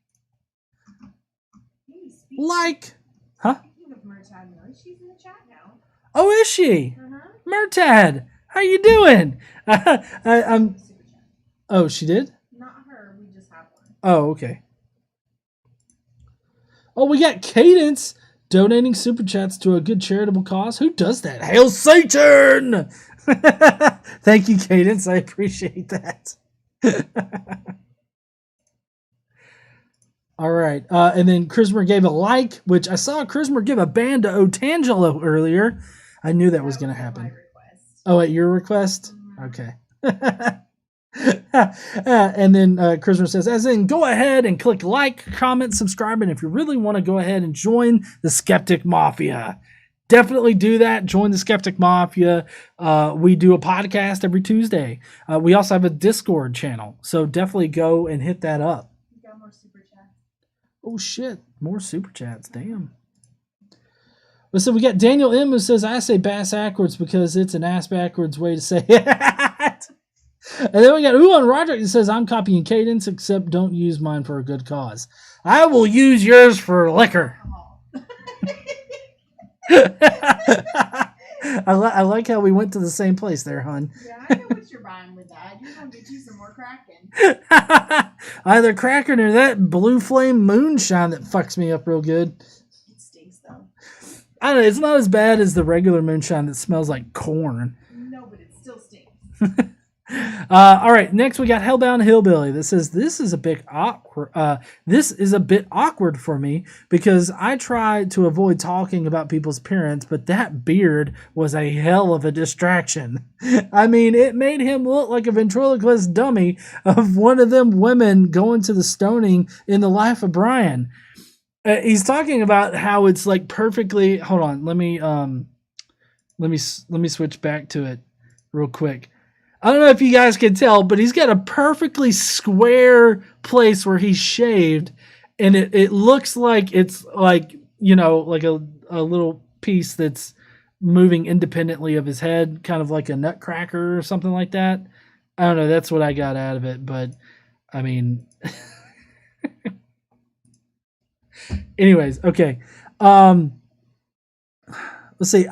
Like, huh? Speaking of Murtad, she's in the chat now. Oh, is she? Murtad, how you doing? I'm. Oh, she did? Not her. We just have one. Oh, okay. Oh, we got Cadence donating super chats to a good charitable cause. Who does that? Hail Satan! Thank you, Cadence. I appreciate that. All right. And then Chrismer gave a like, which I saw Chrismer give a ban to Otangelo earlier. I knew that was going to happen. Oh, at your request? Okay. And then Chrismer says, as in, go ahead and click like, comment, subscribe, and if you really want to go ahead and join the Skeptic Mafia, definitely do that. Join the Skeptic Mafia. We do a podcast every Tuesday. We also have a Discord channel, so definitely go and hit that up. We got more super chats. Oh shit, more super chats. Damn. So we got Daniel M who says, I say bass backwards because it's an ass backwards way to say it. And then we got Uwan Roderick who says, I'm copying Cadence, except don't use mine for a good cause. I will use yours for liquor. I like how we went to the same place there, hon. Yeah, I know what you're buying with that. You're going to get you some more Kraken. Either Kraken or that Blue Flame moonshine that fucks me up real good. It stinks, though. I don't know. It's not as bad as the regular moonshine that smells like corn. No, but it still stinks. All right. Next, we got Hellbound Hillbilly that says this is a bit awkward. This is a bit awkward for me because I try to avoid talking about people's appearance, but that beard was a hell of a distraction. I mean, it made him look like a ventriloquist dummy of one of them women going to the stoning in The Life of Brian. He's talking about how it's like perfectly. Hold on, let me switch back to it real quick. I don't know if you guys can tell, but he's got a perfectly square place where he's shaved, and it looks like it's like, you know, like a little piece that's moving independently of his head, kind of like a nutcracker or something like that. I don't know. That's what I got out of it, but I mean. Anyways, okay. Let's see.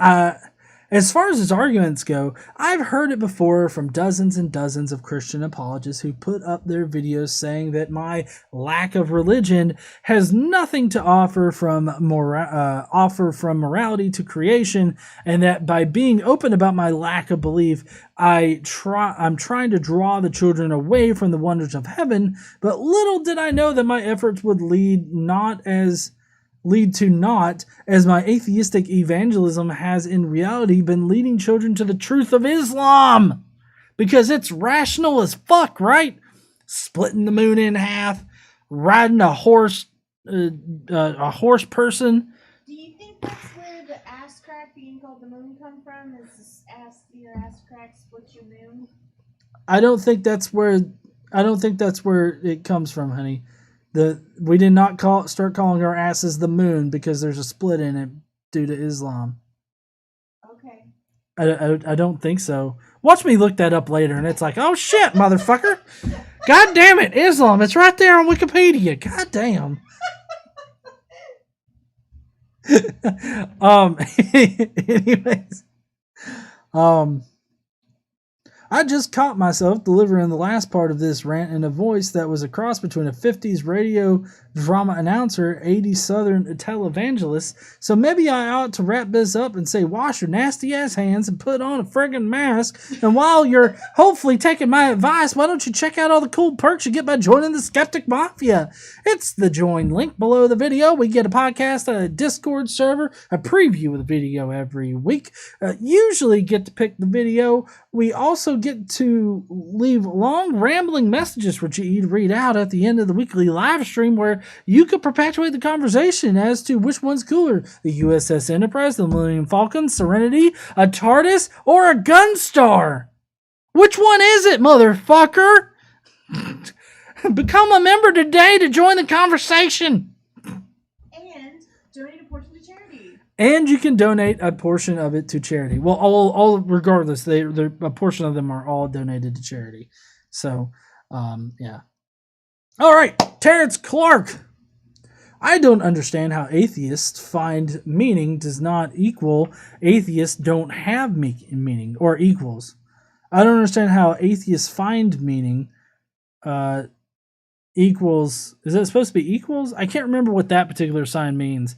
As far as his arguments go, I've heard it before from dozens and dozens of Christian apologists who put up their videos saying that my lack of religion has nothing to offer from morality to creation, and that by being open about my lack of belief, I'm trying to draw the children away from the wonders of heaven. But little did I know that my efforts would lead to not as my atheistic evangelism has in reality been leading children to the truth of Islam. Because it's rational as fuck, right? Splitting the moon in half, riding a horse person. Do you think that's where the ass crack being called the moon come from? Is this your ass crack split your moon? I don't think that's where it comes from, honey. We did not start calling our asses the moon because there's a split in it due to Islam. Okay. I don't think so. Watch me look that up later, and it's like, oh shit, motherfucker! God damn it, Islam! It's right there on Wikipedia. God damn. Anyways, I just caught myself delivering the last part of this rant in a voice that was a cross between a 50s radio drama announcer, 80s Southern televangelist, so maybe I ought to wrap this up and say wash your nasty ass hands and put on a friggin' mask, and while you're hopefully taking my advice, why don't you check out all the cool perks you get by joining the Skeptic Mafia? It's the join link below the video. We get a podcast, a Discord server, a preview of the video every week, usually get to pick the video. We also get to leave long rambling messages for GE to read out at the end of the weekly live stream, where you could perpetuate the conversation as to which one's cooler, the USS Enterprise, the Millennium Falcon, Serenity, a TARDIS, or a Gunstar. Which one is it, motherfucker? Become a member today to join the conversation. And donate a portion to charity. And you can donate a portion of it to charity. Well, all regardless, a portion of them are all donated to charity. So, yeah. All right, Terrence Clark. I don't understand how atheists find meaning does not equal atheists don't have meaning or equals. I don't understand how atheists find meaning equals. Is it supposed to be equals? I can't remember what that particular sign means.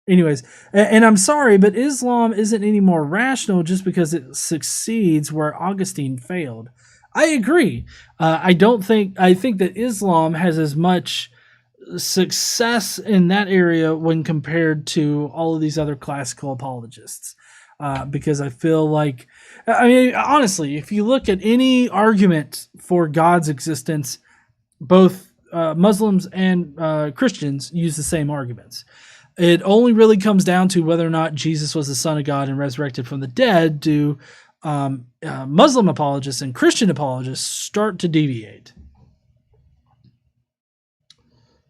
Anyways, and I'm sorry, but Islam isn't any more rational just because it succeeds where Augustine failed. I agree. I think that Islam has as much success in that area when compared to all of these other classical apologists. Because I feel like, I mean, honestly, if you look at any argument for God's existence, both Muslims and Christians use the same arguments. It only really comes down to whether or not Jesus was the Son of God and resurrected from the dead do Muslim apologists and Christian apologists start to deviate.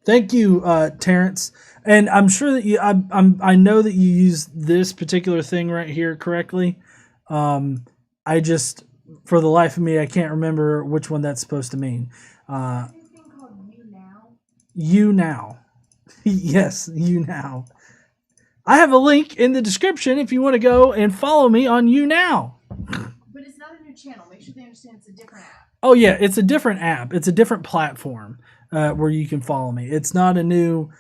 Thank you, Terrence. And I'm sure that I know that you use this particular thing right here correctly. I just, for the life of me, I can't remember which one that's supposed to mean. This thing called You Now. You Now. Yes, You Now. I have a link in the description if you want to go and follow me on You Now. But it's not a new channel. Make sure they understand it's a different app. Oh yeah, it's a different app. It's a different platform where you can follow me. It's not a new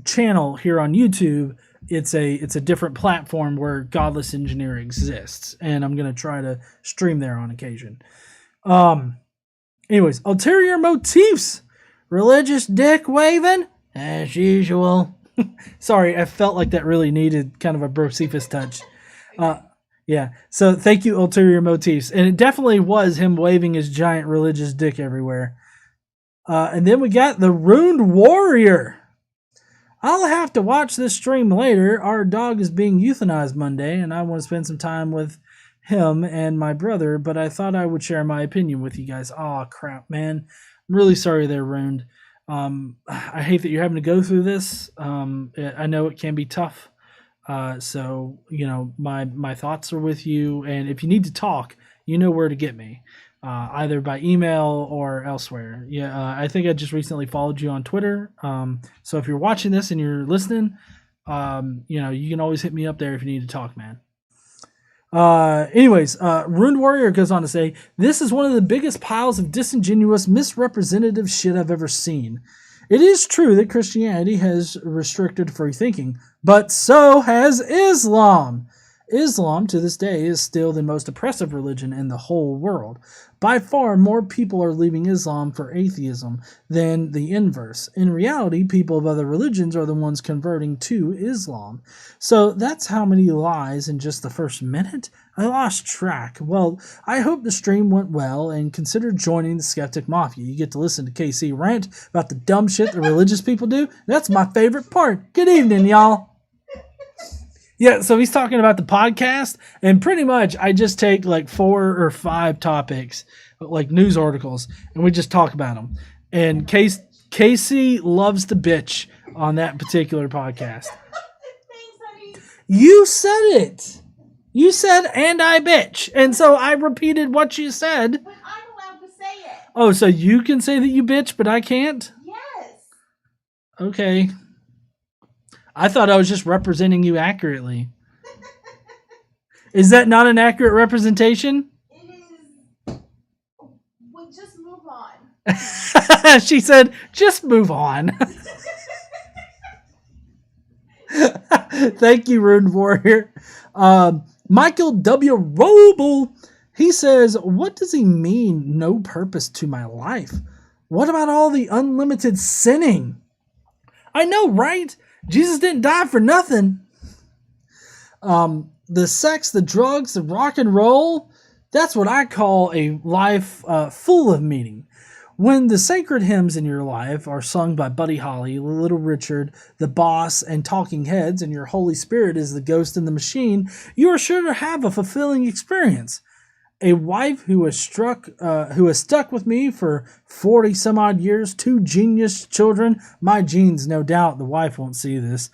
channel here on YouTube. It's a different platform where Godless Engineer exists, and I'm gonna try to stream there on occasion. Anyways, ulterior motifs, religious dick waving as usual. Sorry, I felt like that really needed kind of a Brocephus touch. Yeah, so thank you, ulterior motifs, and it definitely was him waving his giant religious dick everywhere. And then we got the Ruined Warrior. I'll have to watch this stream later. Our dog is being euthanized Monday, and I want to spend some time with him and my brother, but I thought I would share my opinion with you guys. Oh, crap, man. I'm really sorry they're ruined. I hate that you're having to go through this. I know it can be tough. So, you know, my thoughts are with you, and if you need to talk, you know where to get me. Either by email or elsewhere. Yeah, I think I just recently followed you on Twitter. So if you're watching this and you're listening, you know, you can always hit me up there if you need to talk, man. Anyways, Ruined Warrior goes on to say, this is one of the biggest piles of disingenuous, misrepresentative shit I've ever seen. It is true that Christianity has restricted free thinking, but so has Islam. Islam, to this day, is still the most oppressive religion in the whole world. By far, more people are leaving Islam for atheism than the inverse. In reality, people of other religions are the ones converting to Islam. So that's how many lies in just the first minute? I lost track. Well, I hope the stream went well, and consider joining the Skeptic Mafia. You get to listen to KC rant about the dumb shit the religious people do. That's my favorite part. Good evening, y'all. Yeah, so he's talking about the podcast, and pretty much I just take like 4 or 5 topics, like news articles, and we just talk about them. And Casey loves to bitch on that particular podcast. Thanks, honey. You said it. You said, and I bitch. And so I repeated what you said. But I'm allowed to say it. Oh, so you can say that you bitch, but I can't? Yes. Okay. I thought I was just representing you accurately. Is that not an accurate representation? It is. Well, just move on. She said, just move on. Thank you, Rune Warrior. Michael W. Roble, he says, what does he mean, no purpose to my life? What about all the unlimited sinning? I know, right? Jesus didn't die for nothing. The sex, the drugs, the rock and roll, that's what I call a life full of meaning. When the sacred hymns in your life are sung by Buddy Holly, Little Richard, the Boss, and Talking Heads, and your Holy Spirit is the ghost in the machine, you are sure to have a fulfilling experience. A wife who has stuck with me for 40 some odd years, 2 genius children, my genes, no doubt, the wife won't see this.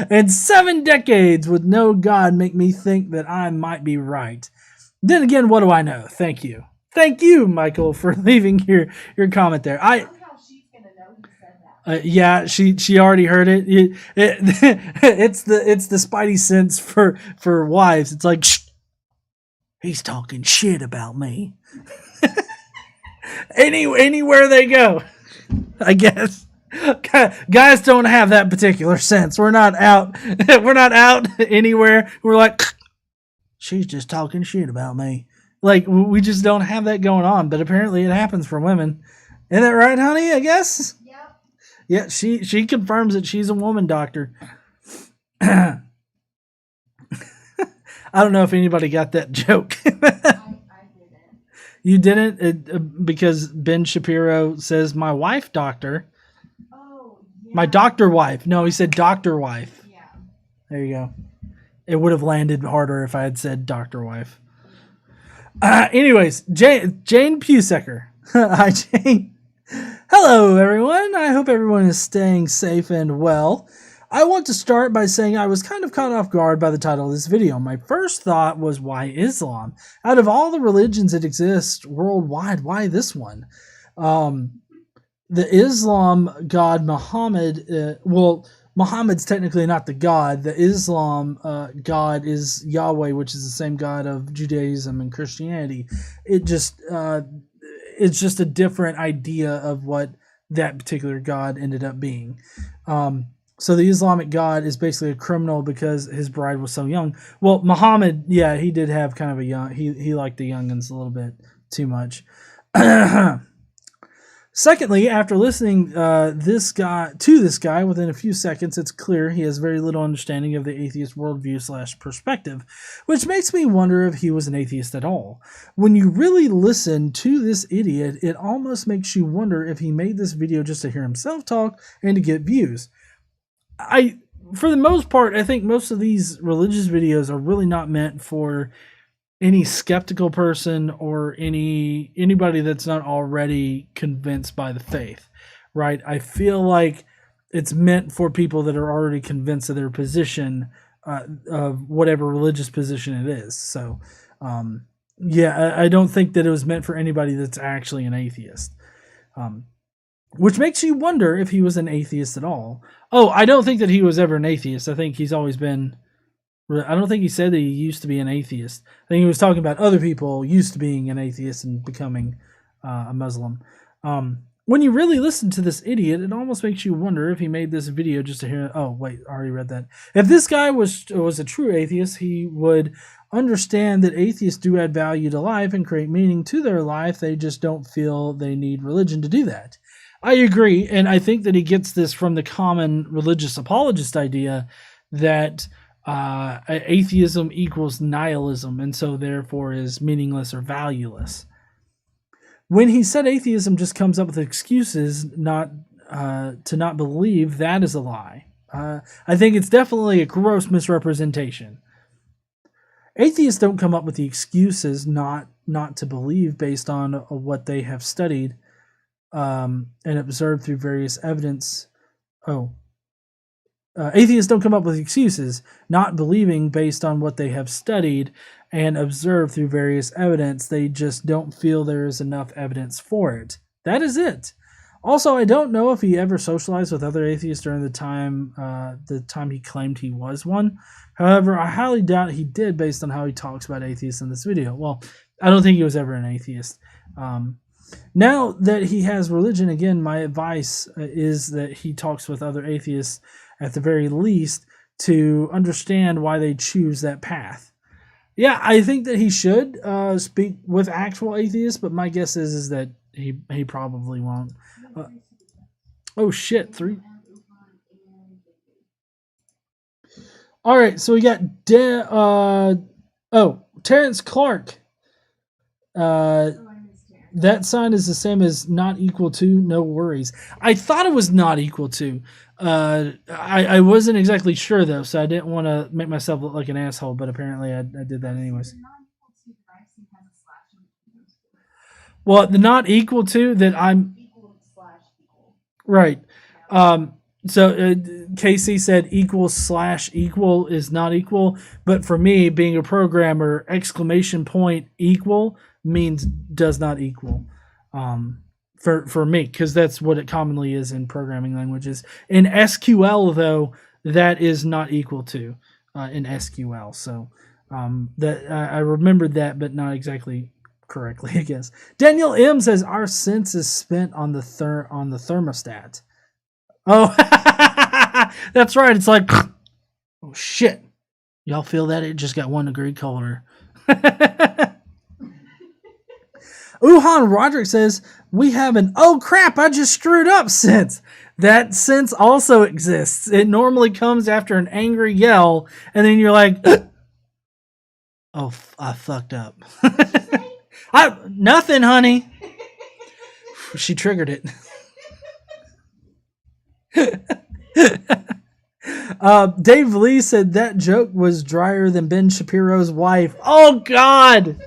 And 7 decades with no God make me think that I might be right. Then again, what do I know? Thank you. Thank you, Michael, for leaving your comment there. Look how she's gonna know he said that. Yeah, she already heard it. It's the spidey sense for wives. It's like, shh, he's talking shit about me. Anywhere they go, I guess. Guys don't have that particular sense. We're not out. We're not out anywhere. We're like, she's just talking shit about me. Like, we just don't have that going on, but apparently it happens for women. Isn't that right, honey? I guess? Yep. Yeah, she confirms that she's a woman doctor. I don't know if anybody got that joke. I didn't. You didn't? Because Ben Shapiro says, my wife doctor. Oh, yeah. My doctor wife. No, he said doctor wife. Yeah. There you go. It would have landed harder if I had said doctor wife. Anyways, Jane Pusecker. Hi, Jane. Hello, everyone. I hope everyone is staying safe and well. I want to start by saying I was kind of caught off guard by the title of this video. My first thought was, why Islam? Out of all the religions that exist worldwide, why this one? The Islam god Muhammad, Muhammad's technically not the god. The Islam god is Yahweh, which is the same god of Judaism and Christianity. It's just a different idea of what that particular god ended up being. So the Islamic god is basically a criminal because his bride was so young. Well, Muhammad, yeah, he did have kind of a young. He liked the youngins a little bit too much. Secondly, after listening to this guy within a few seconds, it's clear he has very little understanding of the atheist worldview / perspective, which makes me wonder if he was an atheist at all. When you really listen to this idiot, it almost makes you wonder if he made this video just to hear himself talk and to get views. For the most part, I think most of these religious videos are really not meant for any skeptical person or anybody that's not already convinced by the faith, right? I feel like it's meant for people that are already convinced of their position, of whatever religious position it is. So, yeah, I don't think that it was meant for anybody that's actually an atheist. Which makes you wonder if he was an atheist at all. Oh, I don't think that he was ever an atheist. I think he's always been... I don't think he said that he used to be an atheist. I think he was talking about other people used to being an atheist and becoming a Muslim. When you really listen to this idiot, it almost makes you wonder if he made this video just to hear... Oh, wait, I already read that. If this guy was a true atheist, he would understand that atheists do add value to life and create meaning to their life. They just don't feel they need religion to do that. I agree, and I think that he gets this from the common religious apologist idea that atheism equals nihilism, and so therefore is meaningless or valueless. When he said atheism just comes up with excuses to not believe, that is a lie. I think it's definitely a gross misrepresentation. Atheists don't come up with the excuses not to believe based on what they have studied and observed through various evidence. Atheists don't come up with excuses not believing based on what they have studied and observed through various evidence. They just don't feel there is enough evidence for it. That is it. Also, I don't know if he ever socialized with other atheists during the time he claimed he was one. However, I highly doubt he did based on how he talks about atheists in this video. Well, I don't think he was ever an atheist. Now that he has religion, again, my advice is that he talks with other atheists at the very least to understand why they choose that path. Yeah, I think that he should speak with actual atheists, but my guess is that he probably won't. Oh shit, 3. All right, so we got Terrence Clark. That sign is the same as not equal to, no worries. I thought it was not equal to. I wasn't exactly sure though, so I didn't want to make myself look like an asshole, but apparently I did that anyways. Well, the not equal to that I'm right. So Casey said equal/equal is not equal, but for me, being a programmer, exclamation point equal means does not equal. For me, because that's what it commonly is in programming languages. In SQL, though, that is not equal to in SQL. So that I remembered that, but not exactly correctly, I guess. Daniel M says our sense is spent on the thermostat. Oh, that's right. It's like, oh shit, y'all feel that? It just got 1 degree colder. Uhan Roderick says we have an oh crap, I just screwed up sense. That sense also exists. It normally comes after an angry yell, and then you're like, oh, I fucked up. Nothing, honey. She triggered it. Dave Lee said that joke was drier than Ben Shapiro's wife. Oh God.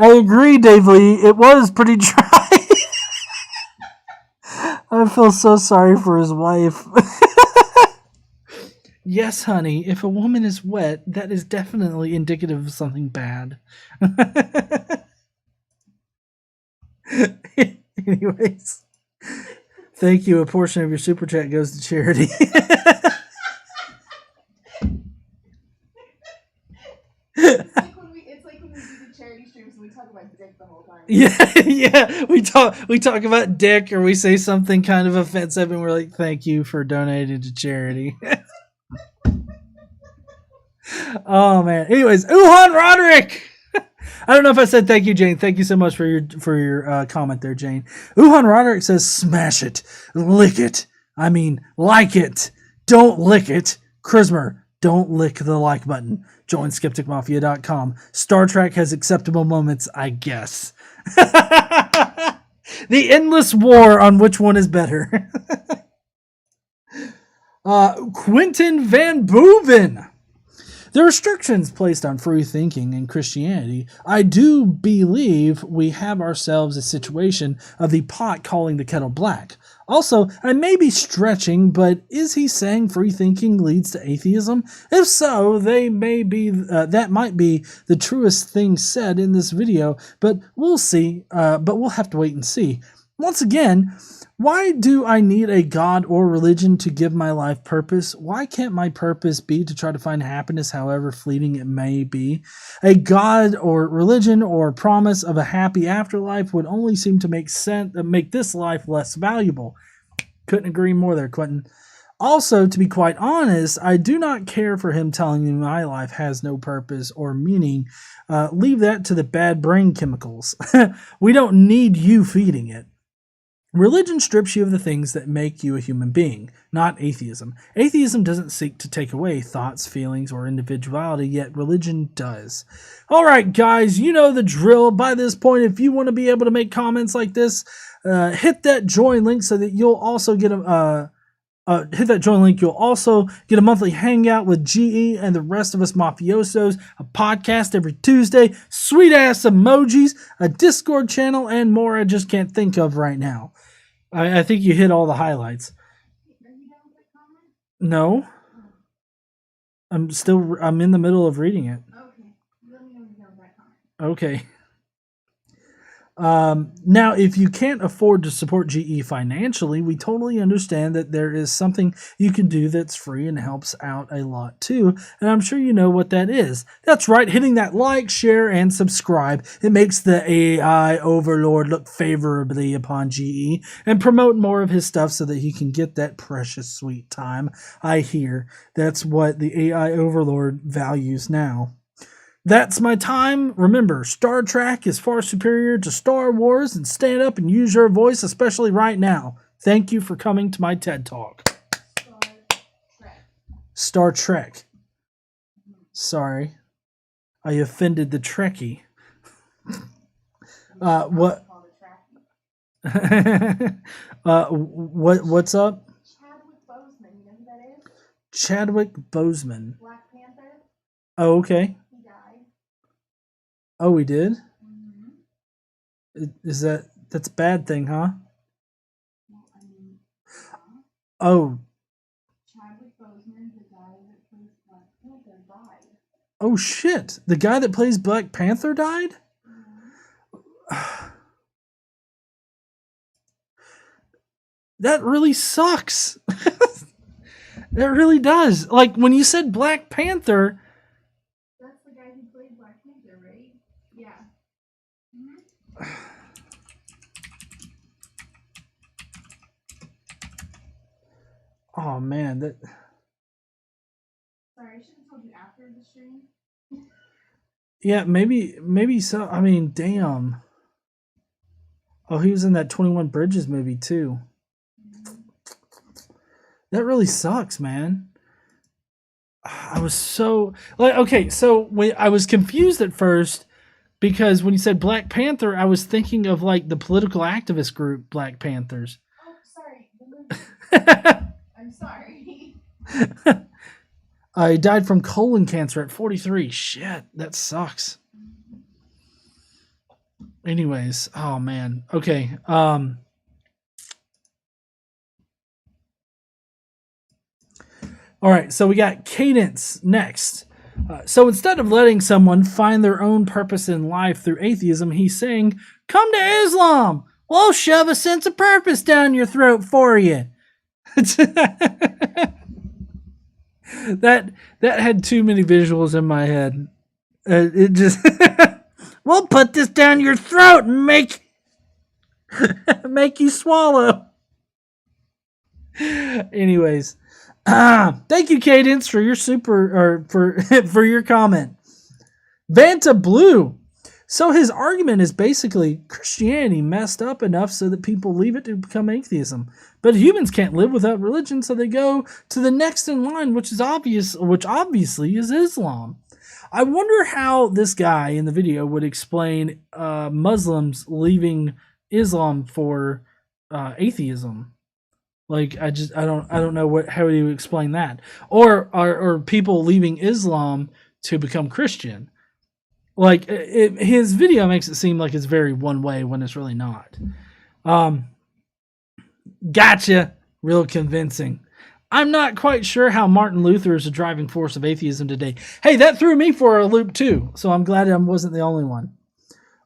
I agree, Dave Lee. It was pretty dry. I feel so sorry for his wife. Yes, honey, if a woman is wet, that is definitely indicative of something bad. Anyways, thank you. A portion of your super chat goes to charity. It's like when we do the charity streams and we talk about dick the whole time. Yeah. We talk about dick, or we say something kind of offensive, and we're like, "Thank you for donating to charity." Oh man. Anyways, Uhan Roderick. I don't know if I said thank you, Jane. Thank you so much for your comment there, Jane. Uhan Roderick says, "Smash it, lick it. I mean, like it. Don't lick it." Chrismer, don't lick the like button. Join skepticmafia.com. Star Trek has acceptable moments, I guess. The endless war on which one is better. Quentin Van Boeven. The restrictions placed on free thinking in Christianity, I do believe we have ourselves a situation of the pot calling the kettle black. Also, I may be stretching, but is he saying free thinking leads to atheism? If so, that might be the truest thing said in this video, but we'll see. But we'll have to wait and see. Once again, why do I need a God or religion to give my life purpose? Why can't my purpose be to try to find happiness, however fleeting it may be? A God or religion or promise of a happy afterlife would only seem to make this life less valuable. Couldn't agree more there, Quentin. Also, to be quite honest, I do not care for him telling me my life has no purpose or meaning. Leave that to the bad brain chemicals. We don't need you feeding it. Religion strips you of the things that make you a human being, not atheism. Atheism doesn't seek to take away thoughts, feelings, or individuality, yet religion does. All right, guys, you know the drill. By this point, if you want to be able to make comments like this, hit that join link so that you'll also get hit that join link. You'll also get a monthly hangout with GE and the rest of us mafiosos, a podcast every Tuesday, sweet ass emojis, a Discord channel, and more I just can't think of right now. I think you hit all the highlights. No. I'm in the middle of reading it. Okay. Let me know when you're done with that comment. Okay. Now, if you can't afford to support GE financially, we totally understand that there is something you can do that's free and helps out a lot too. And I'm sure you know what that is. That's right, hitting that like, share, and subscribe. It makes the AI overlord look favorably upon GE and promote more of his stuff so that he can get that precious sweet time. I hear that's what the AI overlord values now. That's my time. Remember, Star Trek is far superior to Star Wars, and stand up and use your voice, especially right now. Thank you for coming to my TED Talk. Star Trek. Sorry. I offended the Trekkie. What? What's up? Chadwick Boseman, you know who that is? Chadwick Boseman. Black Panther. Oh, okay. He died. Oh, we did? Mm-hmm. Is that's a bad thing, huh? Well, I mean, Oh. Chadwick Boseman, the guy that plays Black Panther, died. Oh, shit. The guy that plays Black Panther died? Mm-hmm. That really sucks. That really does. Like, when you said Black Panther... That's the guy who played Black Panther, right? Yeah. Mm-hmm. Oh, man. That... Sorry, I should have told you after the stream. Yeah, maybe so. I mean, damn. Oh, he was in that 21 Bridges movie, too. That really sucks, man. I was so... like, okay, so when I was confused at first because when you said Black Panther, I was thinking of, like, the political activist group Black Panthers. Oh, sorry. The movie. I'm sorry. He died from colon cancer at 43. Shit, that sucks. Anyways, oh man. Okay. All right, so we got Cadence next. So instead of letting someone find their own purpose in life through atheism, he's saying, "Come to Islam. We'll shove a sense of purpose down your throat for you." That had too many visuals in my head. It just we'll put this down your throat and make you swallow. Anyways, thank you, Cadence, for your for your comment. Vanta Blue. So his argument is basically Christianity messed up enough so that people leave it to become atheism. But humans can't live without religion, so they go to the next in line, which obviously is Islam. I wonder how this guy in the video would explain Muslims leaving Islam for atheism. Like I don't know how he would explain that, or people leaving Islam to become Christian. Like his video makes it seem like it's very one way when it's really not. Gotcha, real convincing. I'm not quite sure how Martin Luther is a driving force of atheism today. Hey, that threw me for a loop too, so I'm glad I wasn't the only one.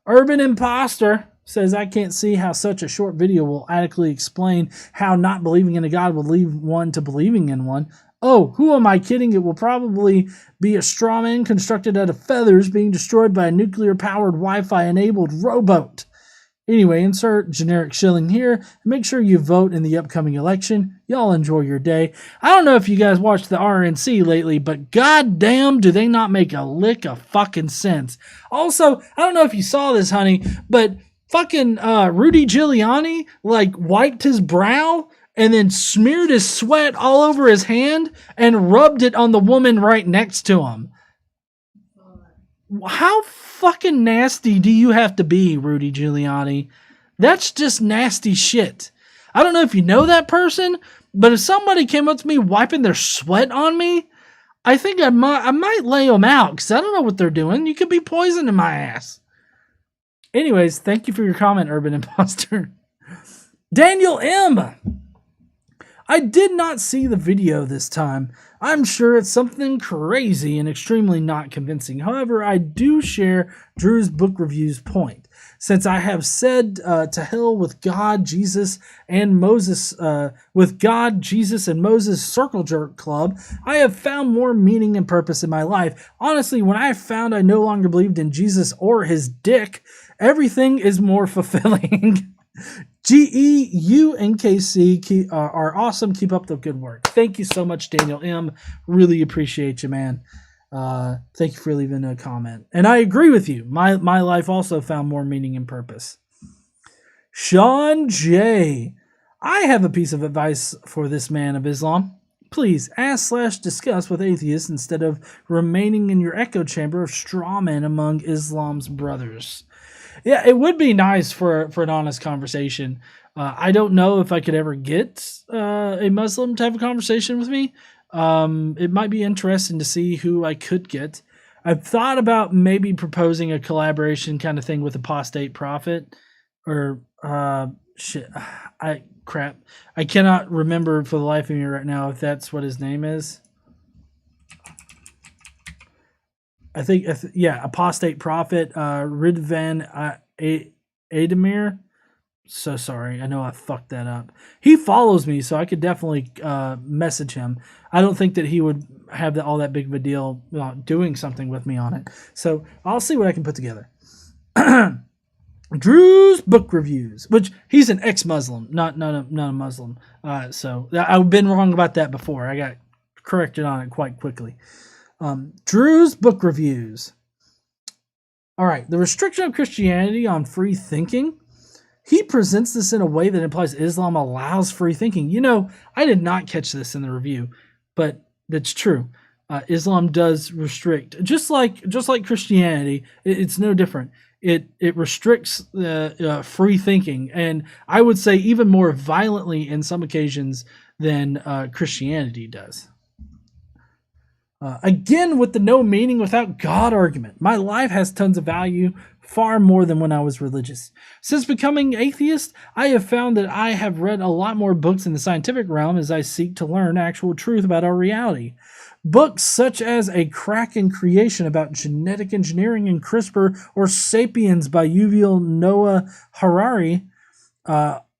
Urban Imposter says, I can't see how such a short video will adequately explain how not believing in a God will lead one to believing in one. Oh, who am I kidding? It will probably be a straw man constructed out of feathers being destroyed by a nuclear-powered Wi-Fi-enabled rowboat. Anyway, insert generic shilling here. And make sure you vote in the upcoming election. Y'all enjoy your day. I don't know if you guys watched the RNC lately, but goddamn do they not make a lick of fucking sense. Also, I don't know if you saw this, honey, but fucking Rudy Giuliani, like, wiped his brow and then smeared his sweat all over his hand and rubbed it on the woman right next to him. How fucking nasty do you have to be, Rudy Giuliani? That's just nasty shit. I don't know if you know that person, but if somebody came up to me wiping their sweat on me, I think I might lay them out because I don't know what they're doing. You could be poisoning my ass. Anyways, thank you for your comment, Urban Imposter. Daniel M. I did not see the video this time. I'm sure it's something crazy and extremely not convincing. However, I do share Drew's book review's point. Since I have said to hell with God, Jesus, and Moses, with God, Jesus, and Moses Circle Jerk Club, I have found more meaning and purpose in my life. Honestly, when I found I no longer believed in Jesus or his dick, everything is more fulfilling. GE, you and KC are awesome. Keep up the good work. Thank you so much, Daniel M. Really appreciate you, man. Thank you for leaving a comment. And I agree with you. My life also found more meaning and purpose. Sean J. I have a piece of advice for this man of Islam. Please ask/discuss with atheists instead of remaining in your echo chamber of straw men among Islam's brothers. Yeah, it would be nice for an honest conversation. I don't know if I could ever get a Muslim to have a conversation with me. It might be interesting to see who I could get. I've thought about maybe proposing a collaboration kind of thing with Apostate Prophet or crap. I cannot remember for the life of me right now if that's what his name is. I think, Apostate Prophet, Ridvan Ademir. So sorry. I know I fucked that up. He follows me, so I could definitely message him. I don't think that he would have all that big of a deal doing something with me on it. So I'll see what I can put together. Drew's book reviews, which he's an ex-Muslim, not a Muslim. So I've been wrong about that before. I got corrected on it quite quickly. Drew's book reviews. All right, the restriction of Christianity on free thinking. He presents this in a way that implies Islam allows free thinking. You know, I did not catch this in the review, but that's true. Islam does restrict, just like Christianity. It's no different. It restricts free thinking, and I would say even more violently in some occasions than Christianity does. Again, with the no meaning without God argument. My life has tons of value, far more than when I was religious. Since becoming atheist, I have found that I have read a lot more books in the scientific realm as I seek to learn actual truth about our reality. Books such as A Crack in Creation about genetic engineering and CRISPR, or Sapiens by Yuval Noah Harari,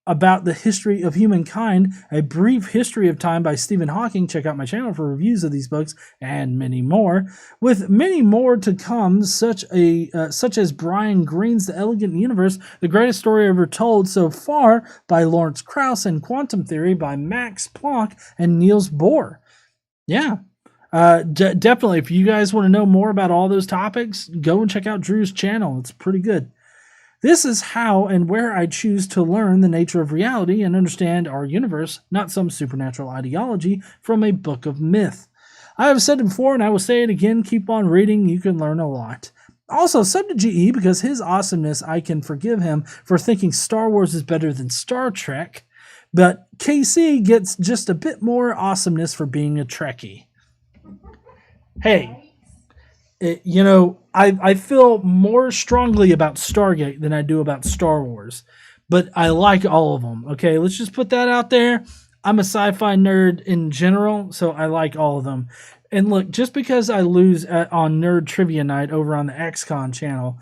about the history of humankind, A Brief History of Time by Stephen Hawking. Check out my channel for reviews of these books and many more. With many more to come, such as Brian Greene's The Elegant Universe, the greatest story ever told so far by Lawrence Krauss, and Quantum Theory by Max Planck and Niels Bohr. Yeah. Definitely, if you guys want to know more about all those topics, go and check out Drew's channel. It's pretty good. This is how and where I choose to learn the nature of reality and understand our universe, not some supernatural ideology from a book of myth. I have said it before and I will say it again, keep on reading, you can learn a lot. Also, sub to GE, because his awesomeness, I can forgive him for thinking Star Wars is better than Star Trek, but KC gets just a bit more awesomeness for being a Trekkie. Hey, I feel more strongly about Stargate than I do about Star Wars, but I like all of them. Okay, let's just put that out there. I'm a sci-fi nerd in general, so I like all of them. And look, just because I lose on Nerd Trivia Night over on the XCon channel,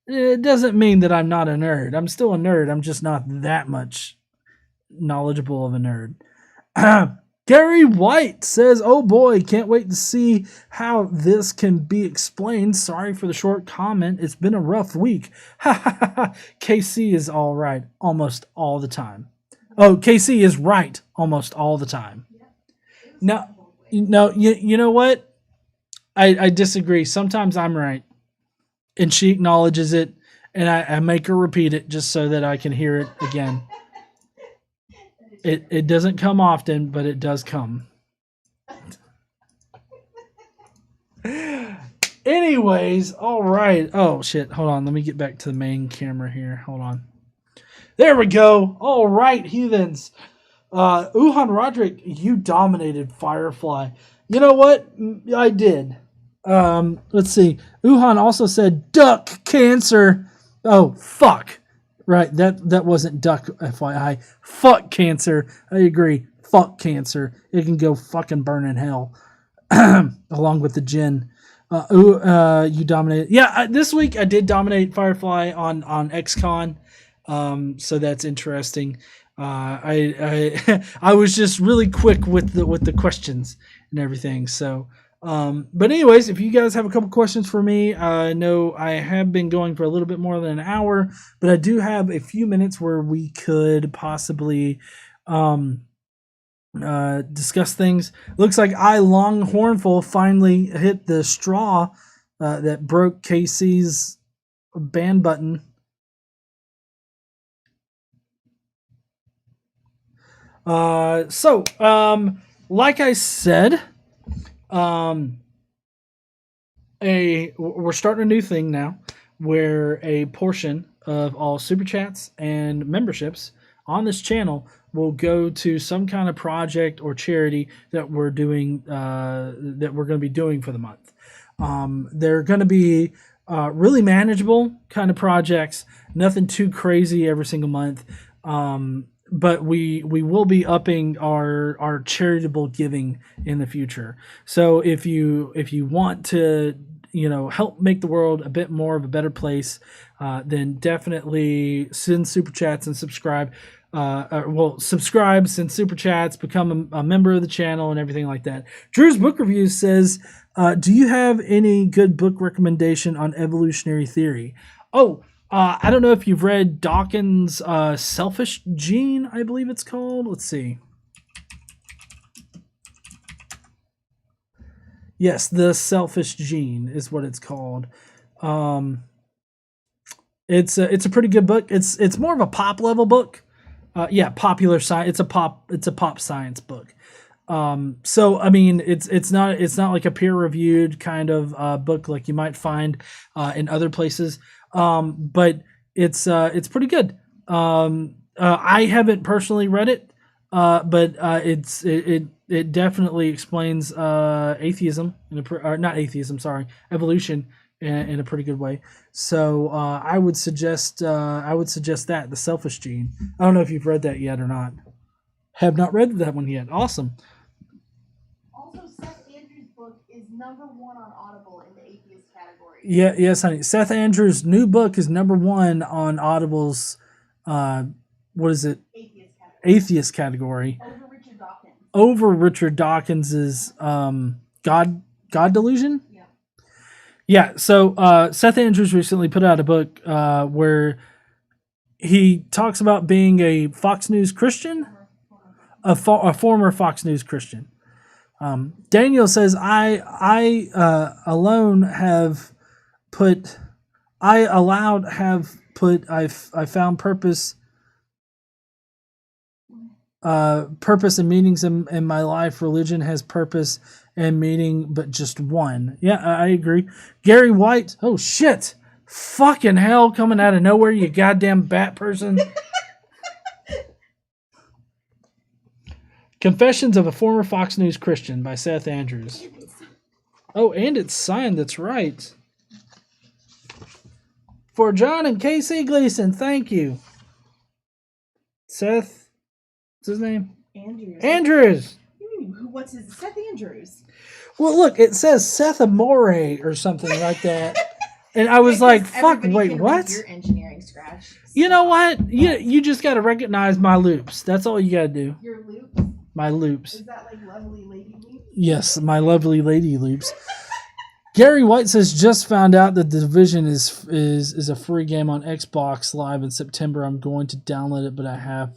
it doesn't mean that I'm not a nerd. I'm still a nerd. I'm just not that much knowledgeable of a nerd. Gary White says, oh boy, can't wait to see how this can be explained. Sorry for the short comment. It's been a rough week. KC is all right almost all the time. Oh, KC is right almost all the time. No, you know what? I disagree. Sometimes I'm right. And she acknowledges it, and I make her repeat it just so that I can hear it again. It doesn't come often, but it does come. Anyways, all right. Oh, shit. Hold on. Let me get back to the main camera here. Hold on. There we go. All right, heathens. Uhan Roderick, you dominated Firefly. You know what? I did. Let's see. Uhan also said duck cancer. Oh, fuck. Right, that wasn't duck, FYI. Fuck cancer. I agree. fuck cancer. It can go fucking burn in hell, along with the jinn. You dominated. Yeah, this week I did dominate Firefly on XCon, so that's interesting. I was just really quick with the questions and everything. So, but anyways, if you guys have a couple questions for me, I know I have been going for a little bit more than an hour, but I do have a few minutes where we could possibly discuss things. Looks like Longhornful finally hit the straw that broke KC's ban button. Like I said, we're starting a new thing now where a portion of all super chats and memberships on this channel will go to some kind of project or charity that we're doing, that we're going to be doing for the month. They're going to be really manageable kind of projects, nothing too crazy every single month. But we will be upping our charitable giving in the future. So if you want to, help make the world a bit more of a better place, then definitely send super chats and subscribe. Subscribe, send super chats, become a member of the channel and everything like that. Drew's Book Review says, do you have any good book recommendation on evolutionary theory? I don't know if you've read Dawkins' Selfish Gene, I believe it's called. Let's see. Yes, The Selfish Gene is what it's called. It's a pretty good book. It's more of a pop level book. Popular science. It's a pop science book. So I mean, it's not like a peer reviewed kind of book like you might find in other places. But it's pretty good. I haven't personally read it, but it definitely explains atheism evolution in a pretty good way. So I would suggest that The Selfish Gene. I don't know if you've read that yet or not. Have not read that one yet. Awesome. Also, Seth Andrews' book is #1 on Audible in the atheist category. Yes, honey. Seth Andrews' new book is #1 on Audible's, what is it? Atheist category. Over Richard Dawkins. Over Richard Dawkins's God Delusion? Yeah. Yeah, so Seth Andrews recently put out a book where he talks about being a Fox News Christian, a former Fox News Christian. Daniel says, I found purpose and meanings in my life. Religion has purpose and meaning, but just one. Yeah, I agree. Gary White. Oh shit. Fucking hell, coming out of nowhere, you goddamn bat person. Confessions of a Former Fox News Christian by Seth Andrews. Oh, and it's signed. That's right. For John and Casey Gleason, thank you. Seth, what's his name? Andrews. What's his Seth Andrews? Well, look, it says Seth Amore or something like that. And I was like, fuck, wait, what? Your engineering scratch. You know what? You just got to recognize my loops. That's all you got to do. Your loops? My loops. Is that like lovely lady loops? Yes, my lovely lady loops. Gary White says, just found out that The Division is a free game on Xbox Live in September. I'm going to download it, but I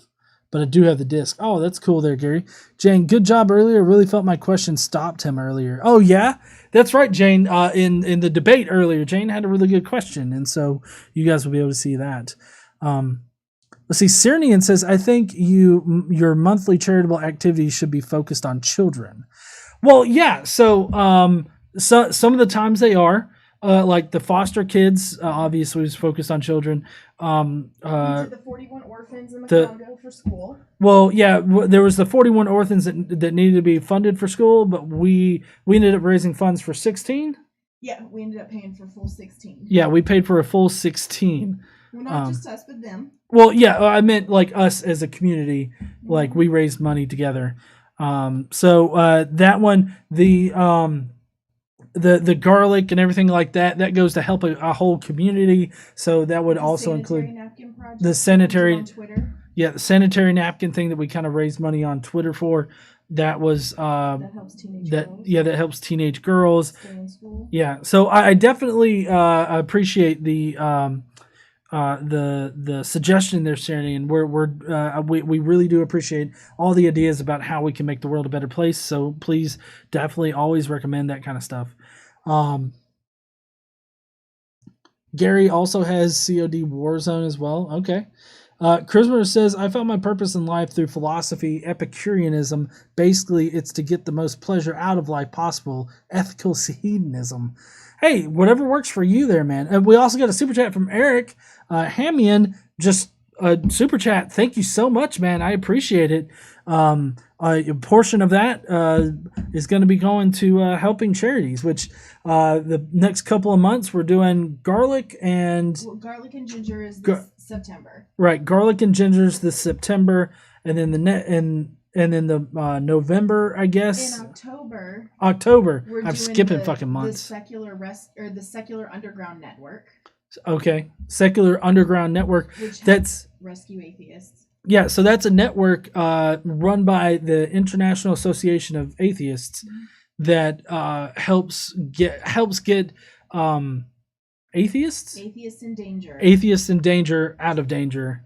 do have the disc. Oh, that's cool there, Gary. Jane, good job earlier. Really felt my question stopped him earlier. Oh, yeah? That's right, Jane. In the debate earlier, Jane had a really good question, and so you guys will be able to see that. Let's see. Sirnian says, I think your monthly charitable activities should be focused on children. Well, yeah. So some of the times they are. Like the foster kids, obviously was focused on children. We did the 41 orphans in the Congo for school. Well, yeah, there was the 41 orphans that needed to be funded for school, but we ended up raising funds for 16. Yeah, we ended up paying for full 16. Yeah, we paid for a full 16. Well, not just us, but them. Well, yeah, I meant like us as a community, like we raised money together. So that one, the garlic and everything like that, that goes to help a whole community. So that would also include napkin project the sanitary, on Twitter. yeah, the sanitary napkin thing that we kind of raised money on Twitter for. That was That helps teenage girls that helps teenage girls. stay in school. Yeah, so I definitely appreciate the suggestion there, Serenity, and we really do appreciate all the ideas about how we can make the world a better place. So please, definitely, always recommend that kind of stuff. Gary also has COD Warzone as well. Okay. Christopher says, I found my purpose in life through philosophy, Epicureanism. Basically, it's to get the most pleasure out of life possible. Ethical hedonism. Hey, whatever works for you there, man. And we also got a super chat from Eric Hamian. Just a super chat. Thank you so much, man. I appreciate it. A portion of that is going to be going to helping charities, which the next couple of months we're doing garlic and... Well, garlic and ginger is this September. Right, garlic and ginger's this September, and then the November, I guess. In October. We're I'm skipping fucking months. The Secular Underground Network. Okay, Secular Underground Network. Which That's rescue atheists. Yeah, so that's a network run by the International Association of Atheists that helps get atheists in danger out of danger,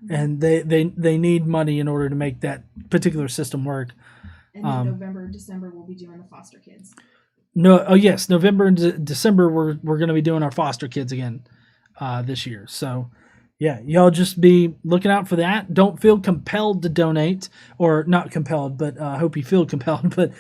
and they need money in order to make that particular system work. And then November, December, we'll be doing the foster kids. Yes, November and December we're going to be doing our foster kids again this year. So yeah, y'all just be looking out for that. Don't feel compelled to donate, or not compelled, but I hope you feel compelled, but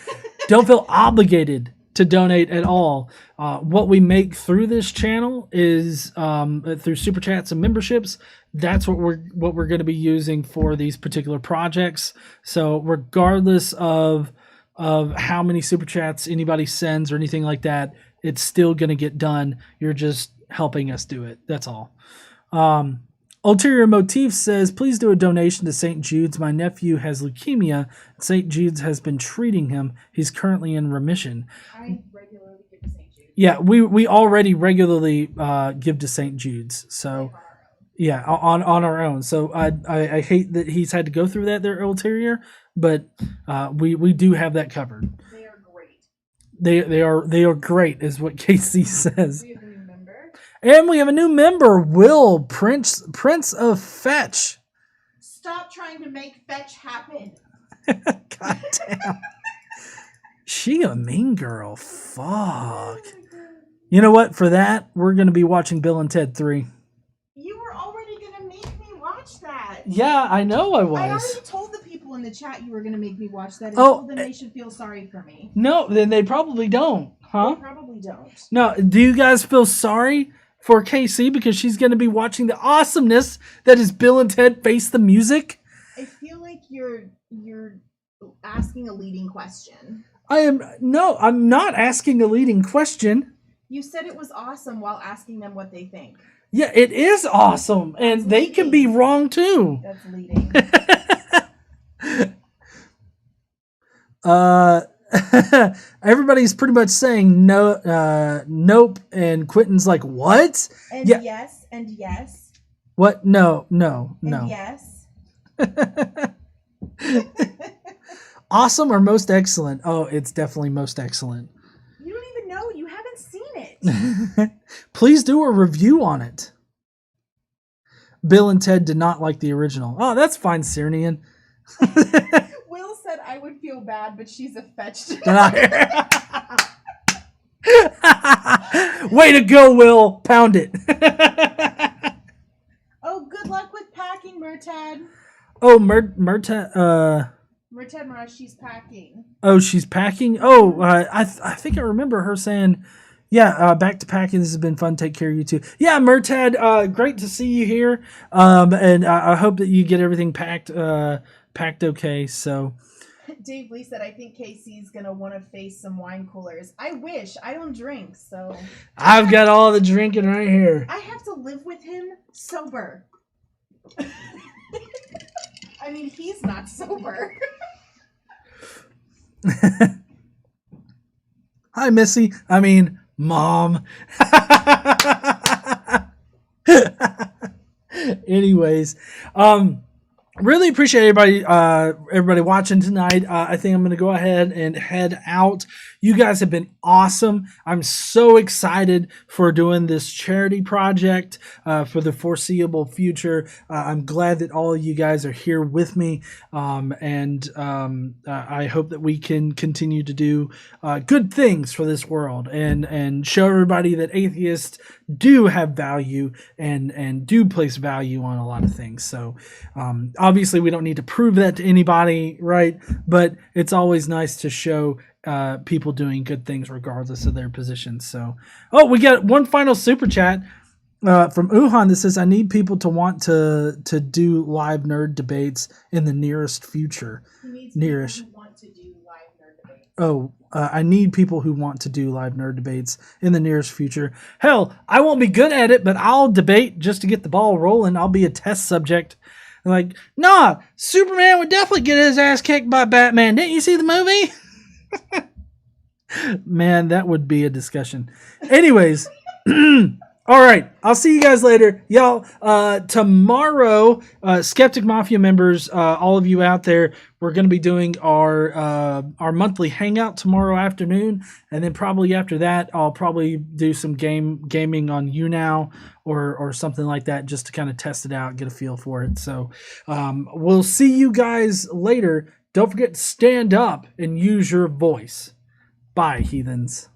don't feel obligated to donate at all. What we make through this channel is through super chats and memberships. That's what we're going to be using for these particular projects. So regardless of how many super chats anybody sends or anything like that, it's still going to get done. You're just helping us do it. That's all. Ulterior Motif says, please do a donation to St. Jude's. My nephew has leukemia. St. Jude's has been treating him. He's currently in remission. I regularly give to St. Jude's. Yeah, we already regularly give to St. Jude's. So yeah, on our own. So I hate that he's had to go through that there, Ulterior, but we do have that covered. They are great. They are great, is what Casey says. And we have a new member, Will, Prince of Fetch. Stop trying to make fetch happen. God damn. She a mean girl. Fuck. You know what? For that, we're going to be watching Bill and Ted 3. You were already going to make me watch that. Yeah, I know I was. I already told the people in the chat you were going to make me watch that. And told them they should feel sorry for me. No, then they probably don't. Huh? They probably don't. No, do you guys feel sorry for KC because she's going to be watching the awesomeness that is Bill and Ted Face the Music? I feel like you're asking a leading question. I'm not asking a leading question. You said it was awesome while asking them what they think. Yeah, it is awesome, and they can be wrong too. That's leading. Everybody's pretty much saying no, nope, and Quentin's like, what? And yeah. Yes, and yes. What? No. And yes. Awesome or most excellent? Oh, it's definitely most excellent. You don't even know. You haven't seen it. Please do a review on it. Bill and Ted did not like the original. Oh, that's fine, Sirnian. Will said I would feel bad, but she's a fetch. Way to go, Will. Pound it. Oh, good luck with packing, Murtad. Oh, Murtad, Murtad Mirage, she's packing. Oh, she's packing? Oh, I think I remember her saying, yeah, back to packing. This has been fun. Take care of you too. Yeah, Murtad, great to see you here. And I hope that you get everything packed okay. So, Dave Lee said, I think Casey's going to want to face some wine coolers. I wish. I don't drink, so. I've got all the drinking right here. I have to live with him sober. I mean, he's not sober. Hi, Missy. I mean, Mom. Anyways, really appreciate everybody watching tonight. I think I'm going to go ahead and head out. You guys have been awesome. I'm so excited for doing this charity project for the foreseeable future. I'm glad that all of you guys are here with me, and I hope that we can continue to do good things for this world and show everybody that atheists do have value and do place value on a lot of things. So obviously we don't need to prove that to anybody, right? But it's always nice to show people doing good things regardless of their positions. So, we got one final super chat from Uhan that says, I need people to want to do live nerd debates in the nearest future. Nearest. I need people who want to do live nerd debates in the nearest future. Hell, I won't be good at it, but I'll debate just to get the ball rolling. I'll be a test subject. I'm like, nah, Superman would definitely get his ass kicked by Batman. Didn't you see the movie? Man, that would be a discussion. Anyways, all right. I'll see you guys later. Y'all, tomorrow, Skeptic Mafia members, all of you out there, we're going to be doing our monthly hangout tomorrow afternoon. And then probably after that, I'll probably do some gaming on YouNow or something like that just to kind of test it out, get a feel for it. So we'll see you guys later. Don't forget to stand up and use your voice. Bye, heathens.